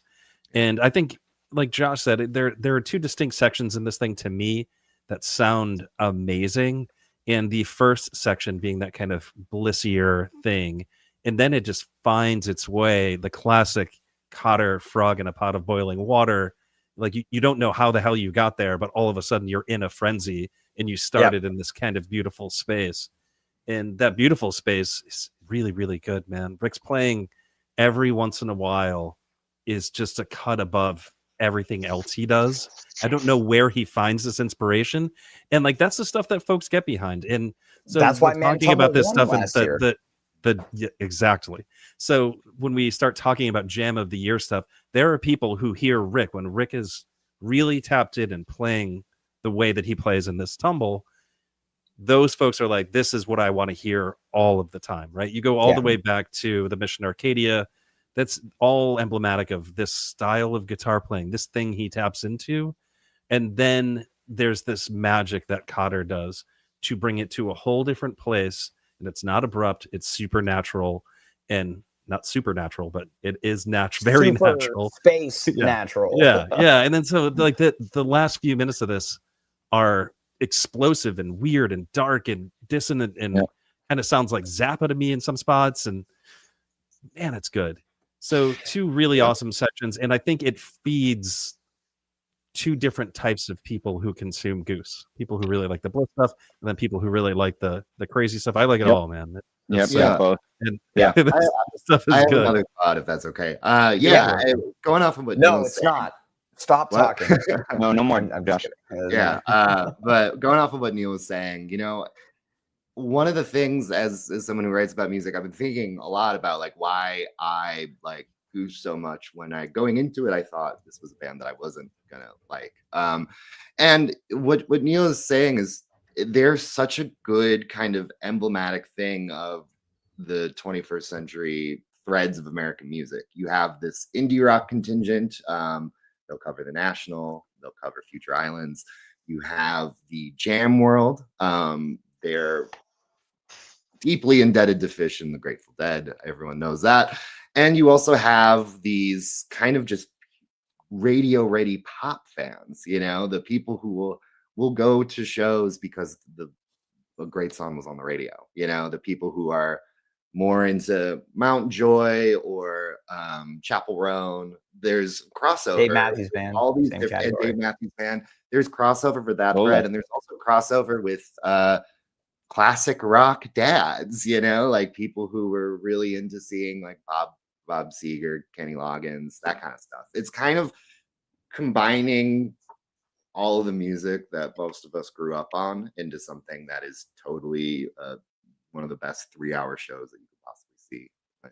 And I think, like Josh said, there are two distinct sections in this thing to me that sound amazing. And the first section being that kind of blissier thing. And then it just finds its way, the classic Cotter frog in a pot of boiling water. Like you don't know how the hell you got there, but all of a sudden you're in a frenzy and you started in this kind of beautiful space. And that beautiful space is really, really good, man. Rick's playing every once in a while is just a cut above everything else he does. I don't know where he finds this inspiration. And like, that's the stuff that folks get behind. And so that's why talking about this stuff and yeah, exactly. So when we start talking about Jam of the Year stuff, there are people who hear Rick when Rick is really tapped in and playing the way that he plays in this Tumble. Those folks are like, this is what I want to hear all of the time, right? You go all the way back to the Mission Arcadia. That's all emblematic of this style of guitar playing, this thing he taps into. And then there's this magic that Cotter does to bring it to a whole different place. And it's not abrupt, it's supernatural, and not supernatural, but it is very natural. Space natural. Yeah. And then so like the last few minutes of this are explosive and weird and dark and dissonant and kind of sounds like Zappa to me in some spots. And man, it's good. So two really awesome sections. And I think it feeds two different types of people who consume Goose. People who really like the bliss stuff, and then people who really like the crazy stuff. I like it all, man. Both. And stuff is good. Another thought, if that's okay. Going off of what no, it's not. Stop talking. No more. I'm just kidding. But going off of what Neil was saying, one of the things as someone who writes about music, I've been thinking a lot about like why I like Goose so much. When going into it, I thought this was a band that I wasn't gonna like. And what Neil is saying is there's such a good kind of emblematic thing of the 21st century threads of American music. You have this indie rock contingent. They'll cover the National. They'll cover Future Islands. You have the jam world. They're deeply indebted to Fish and the Grateful Dead. Everyone knows that. And you also have these kind of just radio ready pop fans, the people who will go to shows because a great song was on the radio, the people who are more into Mount Joy or Chapel Roan. There's crossover. Dave Matthews Band. All these different Dave Matthews Band. There's crossover for that thread, and there's also crossover with classic rock dads, like people who were really into seeing like Bob Seger, Kenny Loggins, that kind of stuff. It's kind of combining all of the music that most of us grew up on into something that is totally one of the best 3-hour shows that you could possibly see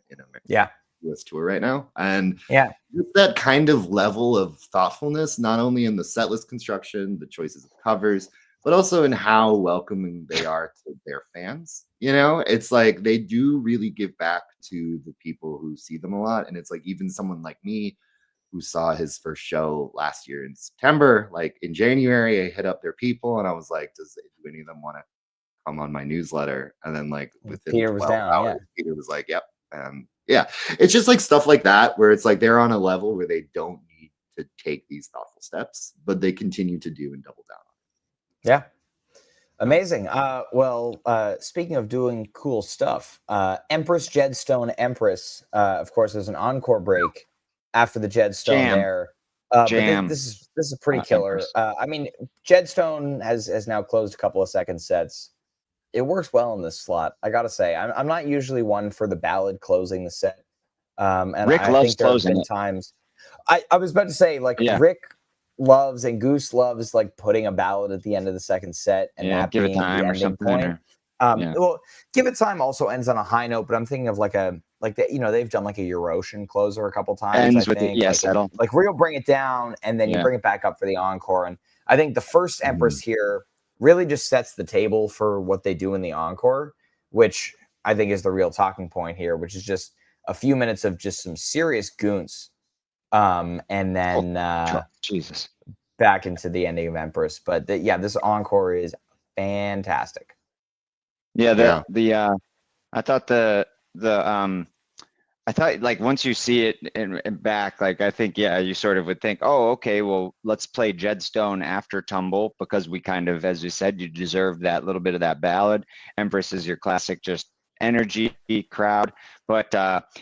in a US tour right now. And just that kind of level of thoughtfulness, not only in the setlist construction, the choices of covers, but also in how welcoming they are to their fans. It's like they do really give back to the people who see them a lot. And it's like even someone like me who saw his first show last year in September, like in January, I hit up their people and I was like, do any of them want to come on my newsletter? And then like within Peter was down, hours, Peter was like, yep. And it's just like stuff like that where it's like they're on a level where they don't need to take these thoughtful steps, but they continue to do and double down on it. Yeah. Amazing. Speaking of doing cool stuff, Empress Jedstone Empress, of course, there's an encore break after the Jedstone Jam. there. But Jam. this is pretty killer. Empress. I mean, Jedstone has now closed a couple of second sets. It works well in this slot. I gotta say, I'm not usually one for the ballad closing the set. And Rick I loves think there have closing been it. times. I was about to say, like, Yeah. Rick loves and Goose loves like putting a ballad at the end of the second set and that Give it being the time or ending something. point. Yeah. Well, Give It Time also ends on a high note, but I'm thinking of like they've done like a Eurasian closer a couple times. Ends I with think settle. like Real Bring It Down, and then you bring it back up for the encore. And I think the first Empress here really just sets the table for what they do in the encore, which I think is the real talking point here, which is just a few minutes of just some serious goons. And then Jesus. back into the ending of Empress. But this encore is fantastic. Yeah, I thought I thought like once you see it in back, like I think you sort of would think, oh, okay, well, let's play Jedstone after Tumble because we kind of, as you said, you deserve that little bit of that ballad. Empress is your classic just energy crowd, but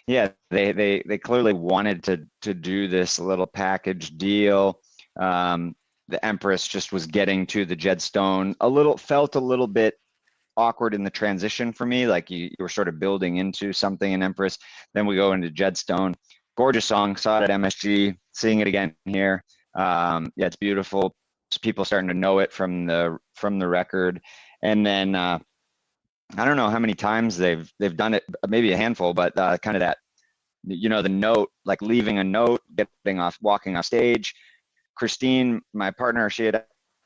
they clearly wanted to do this little package deal. The Empress just was getting to the Jedstone felt a little bit awkward in the transition for me, like you were sort of building into something in Empress. Then we go into Jedstone. Gorgeous song, saw it at MSG, seeing it again here. It's beautiful. People starting to know it from the record. And then I don't know how many times they've done it, maybe a handful, but kind of that, the note, like leaving a note, walking off stage. Christine, my partner, she had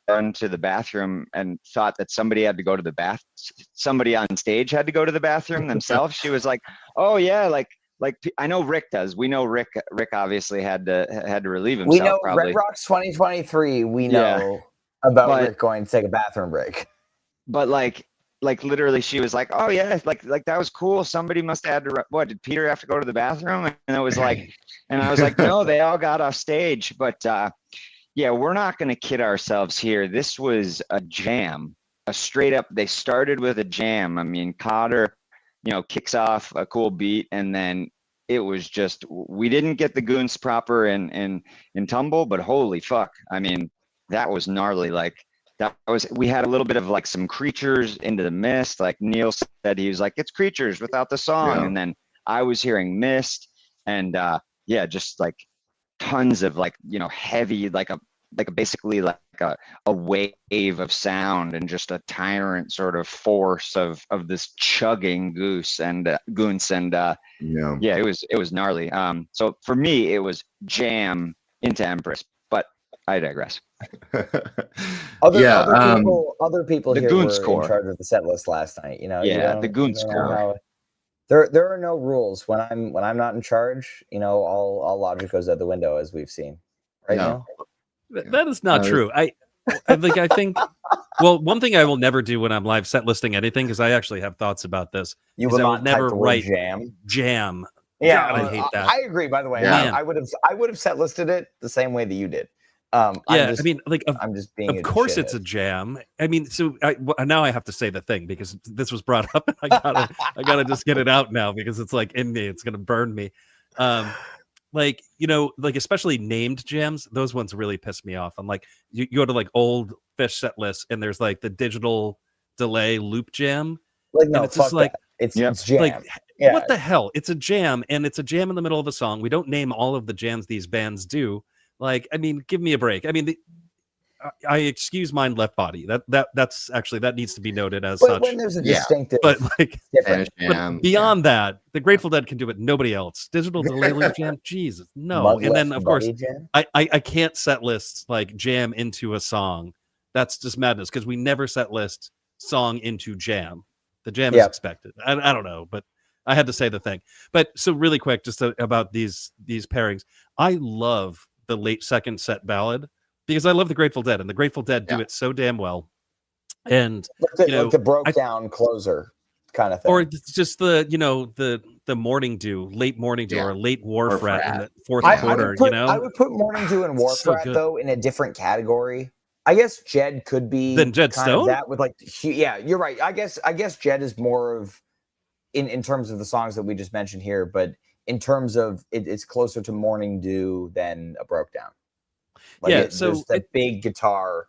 run to the bathroom and thought that somebody had to go to the somebody on stage had to go to the bathroom themselves. She was like, oh yeah, like I know Rick does. We know Rick obviously had to relieve himself. We know probably. Red Rocks 2023. We know about Rick going to take a bathroom break. But like literally, she was like, oh yeah, like that was cool. Somebody must have had to. What did Peter have to go to the bathroom? And it was like, and I was like, no, they all got off stage. But we're not going to kid ourselves here. This was a jam, a straight up. They started with a jam. I mean, Cotter, kicks off a cool beat, and then it was just, we didn't get the goons proper in Tumble, but holy fuck, I mean, that was gnarly. Like we had a little bit of like some Creatures into the Mist. Like Neil said, he was like, it's Creatures without the song, and then I was hearing Mist, and just like tons of like heavy, like basically like a wave of sound and just a tyrant sort of force of this chugging goons, and it was gnarly. So for me it was jam into Empress, but I digress. Other people the here Goons were score in charge of the set list last night. The Goons score. There are no rules when I'm not in charge. All logic goes out the window, as we've seen. Right now, that is not true. I think. Well, one thing I will never do when I'm live set listing anything, because I actually have thoughts about this. You will not never type the word write jam. Yeah, God, I hate that. I agree. By the way, I would have set listed it the same way that you did. I'm just being. Of course, it's a jam. I mean, so now I have to say the thing because this was brought up, and I gotta just get it out now because it's like in me. It's gonna burn me. Like especially named jams, those ones really piss me off. I'm like, you go to like old Fish set lists, and there's like the digital delay loop jam. Like, no, and it's just like it's jam. Like, what the hell? It's a jam, and it's a jam in the middle of a song. We don't name all of the jams these bands do. Like, I mean, give me a break. I mean, I excuse Mind Left Body. That's actually, that needs to be noted as such. When there's a distinctive, but like different. Beyond that, the Grateful Dead can do it. Nobody else. Digital delay loop jam, Jesus, no. And then of course, I can't set lists like jam into a song. That's just madness because we never set list song into jam. The jam is expected. I don't know, but I had to say the thing. But so really quick, just about these pairings, I love the late second set ballad because I love the Grateful Dead, and the Grateful Dead do it so damn well. And like the broke down closer kind of thing, or just the morning dew, late morning dew, or late Wharf Rat in the fourth quarter. I would put Morning Dew and Wharf Rat though in a different category. I guess Jed could be then Jedstone. That with like, you're right. I guess Jed is more of in terms of the songs that we just mentioned here, but in terms of it's closer to Morning Dew than a Broke Down. Like Yeah, so there's that big guitar.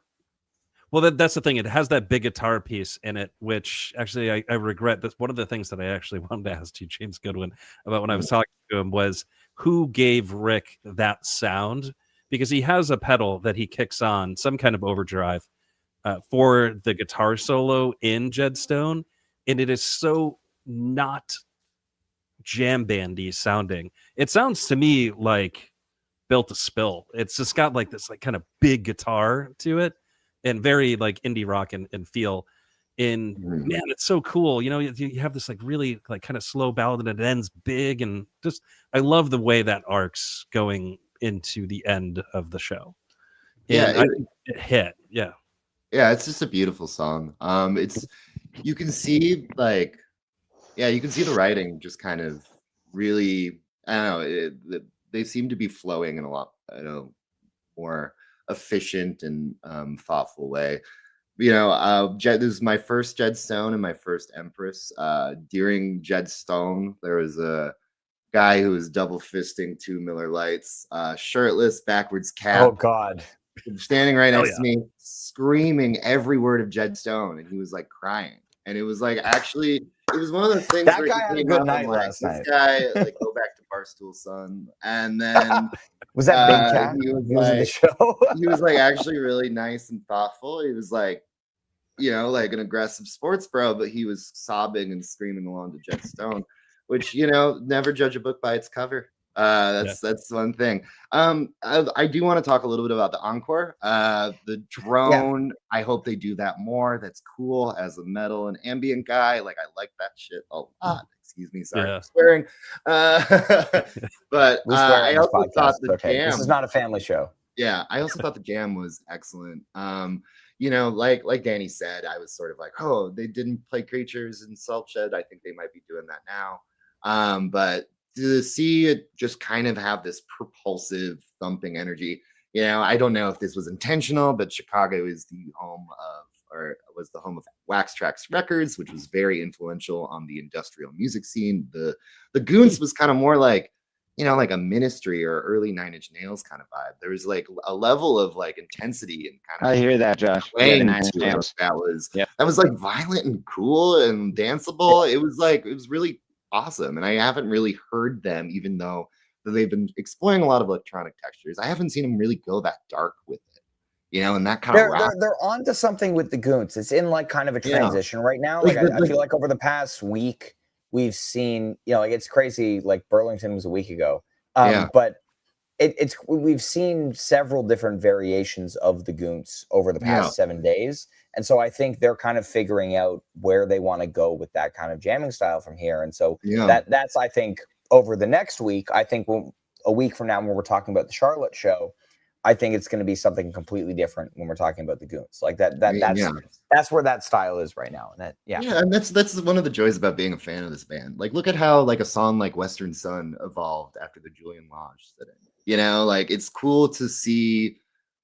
Well, that's the thing. It has that big guitar piece in it, which actually I regret. That's one of the things that I actually wanted to ask you, James Goodwin, about when I was talking to him was who gave Rick that sound? Because he has a pedal that he kicks on, some kind of overdrive, for the guitar solo in Jedstone, and it is so not jam bandy sounding. It sounds to me like Built to Spill. It's just got like this like kind of big guitar to it, and very like indie rock and feel. And man, it's so cool. You know, you have this like really like kind of slow ballad and it ends big, and just I love the way that arcs going into the end of the show. And Yeah, it hit. Yeah. Yeah, it's just a beautiful song. It's you can see like, yeah, you can see the writing just kind of really. I don't know. They seem to be flowing in a lot, more efficient and thoughtful way. This is my first Jedstone and my first Empress. During Jedstone, there was a guy who was double fisting two Miller Lights, shirtless, backwards cap. Oh God. Standing right next to me, screaming every word of Jedstone, and he was like crying. And it was like actually, it was one of those things. That guy had a good night last night. This guy, like, go back to Barstool Son, and then was that Big Cat? He was like, the show. He was like actually really nice and thoughtful. He was like, like an aggressive sports bro, but he was sobbing and screaming along to Jedstone, which never judge a book by its cover. That's one thing. I do want to talk a little bit about the Encore. The drone. Yeah. I hope they do that more. That's cool. As a metal and ambient guy, like I like that shit a lot. Excuse me, sorry for swearing. But I also thought the jam. This is not a family show. Yeah, I also thought the jam was excellent. Like Danny said, I was sort of like, oh, they didn't play Creatures and Salt Shed. I think they might be doing that now. But to see it just kind of have this propulsive thumping energy, I don't know if this was intentional, but Chicago is the home of, or was the home of Wax Trax Records, which was very influential on the industrial music scene. The Goons was kind of more like, like a Ministry or early Nine Inch Nails kind of vibe. There was like a level of like intensity and kind of. I hear that, Josh. That was like violent and cool and danceable. It was really awesome, and I haven't really heard them, even though they've been exploring a lot of electronic textures. I haven't seen them really go that dark with it, and that kind of rock. They're onto something with the Goons. It's in like kind of a transition right now. Like I feel like over the past week we've seen, like it's crazy. Like Burlington was a week ago, but we've seen several different variations of the Goons over the past 7 days. And so I think they're kind of figuring out where they want to go with that kind of jamming style from here. And so that's, I think, over the next week, I think a week from now, when we're talking about the Charlotte show, I think it's going to be something completely different when we're talking about the Goons. Like that's where that style is right now. And and that's one of the joys about being a fan of this band. Like, look at how like a song like Western Sun evolved after the Julian Lodge sit-in. Like it's cool to see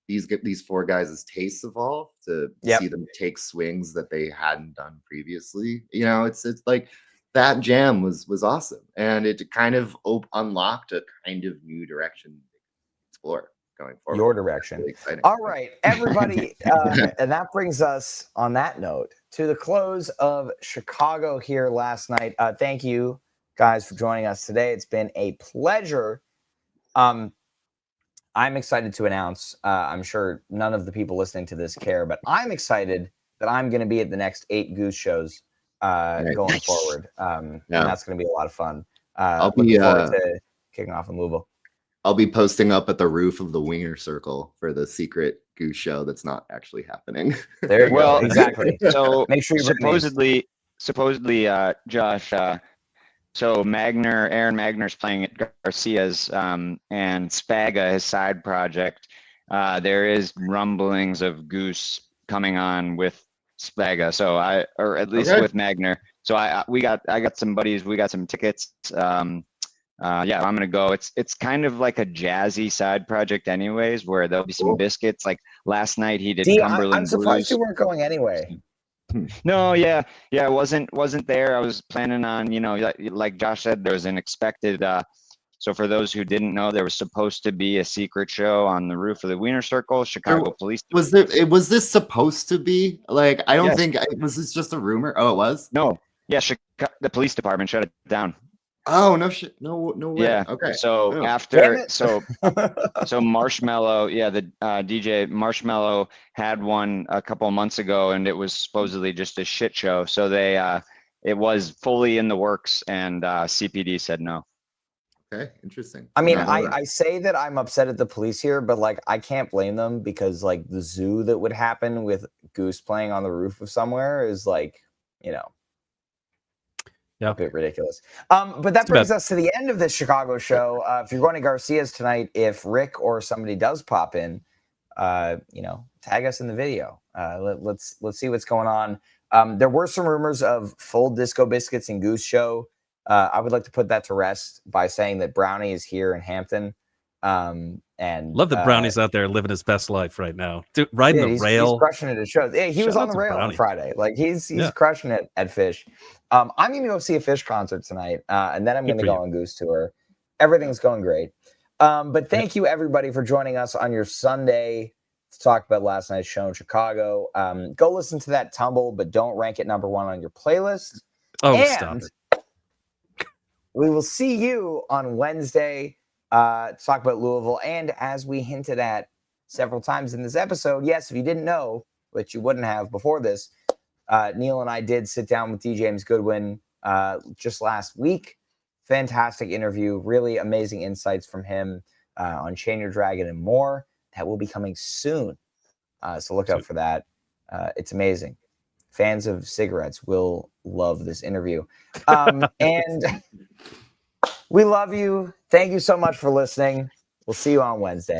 these four guys' tastes evolve, to see them take swings that they hadn't done previously. It's like that jam was awesome, and it kind of unlocked a kind of new direction to explore going forward. Your direction. Really exciting. All right, everybody, and that brings us on that note to the close of Chicago here last night. Thank you guys for joining us today. It's been a pleasure. I'm excited to announce, I'm sure none of the people listening to this care, but I'm excited that I'm going to be at the next 8 Goose shows going forward. And that's going to be a lot of fun. I'll be looking forward to kicking off in Louisville. I'll be posting up at the roof of the Winger Circle for the secret Goose show that's not actually happening. There you go. Exactly. So make sure you supposedly, Josh, so Aaron Magner's playing at Garcia's, and Spaga, his side project. There is rumblings of Goose coming on with Spaga, or at least with Magner. So I got some buddies. We got some tickets. I'm gonna go. It's kind of like a jazzy side project, anyways, where there'll be some biscuits. Like last night, he did Cumberland I'm surprised Blues. you weren't going anyway. No, yeah, I wasn't there. I was planning on, like Josh said, there was an expected. So for those who didn't know, there was supposed to be a secret show on the roof of the Wiener Circle. Chicago police. Was this supposed to be? Like, I don't Yes. think was this just a rumor? Oh, it was. No, yeah, the police department shut it down. Oh, no shit. No way. Yeah. Okay. So Oh. after, so Marshmallow, yeah, the DJ Marshmallow had one a couple of months ago, and it was supposedly just a shit show. So they, it was fully in the works, and CPD said no. Okay, interesting. I mean, I say that I'm upset at the police here, but like I can't blame them because like the zoo that would happen with Goose playing on the roof of somewhere is like, a bit ridiculous. But that brings us to the end of this Chicago show. If you're going to Garcia's tonight, if Rick or somebody does pop in, tag us in the video. Let's see what's going on. There were some rumors of full Disco Biscuits and Goose show. I would like to put that to rest by saying that Brownie is here in Hampton. And love that Brownie's out there living his best life right now. Dude, riding the rail. He's crushing it at shows. Yeah, he was on the rail on Friday. Like he's crushing it at Fish. I'm going to go see a Fish concert tonight, and then I'm going to go on Goose tour. Everything's going great. But thank you everybody for joining us on your Sunday to talk about last night's show in Chicago. Go listen to that Tumble, but don't rank it number 1 on your playlist. Oh, stop it. We will see you on Wednesday to talk about Louisville. And as we hinted at several times in this episode, yes, if you didn't know, which you wouldn't have before this, Neil and I did sit down with D. James Goodwin just last week. Fantastic interview, really amazing insights from him on Chain Your Dragon and more. That will be coming soon. So look out for that. It's amazing. Fans of cigarettes will love this interview. And we love you. Thank you so much for listening. We'll see you on Wednesday.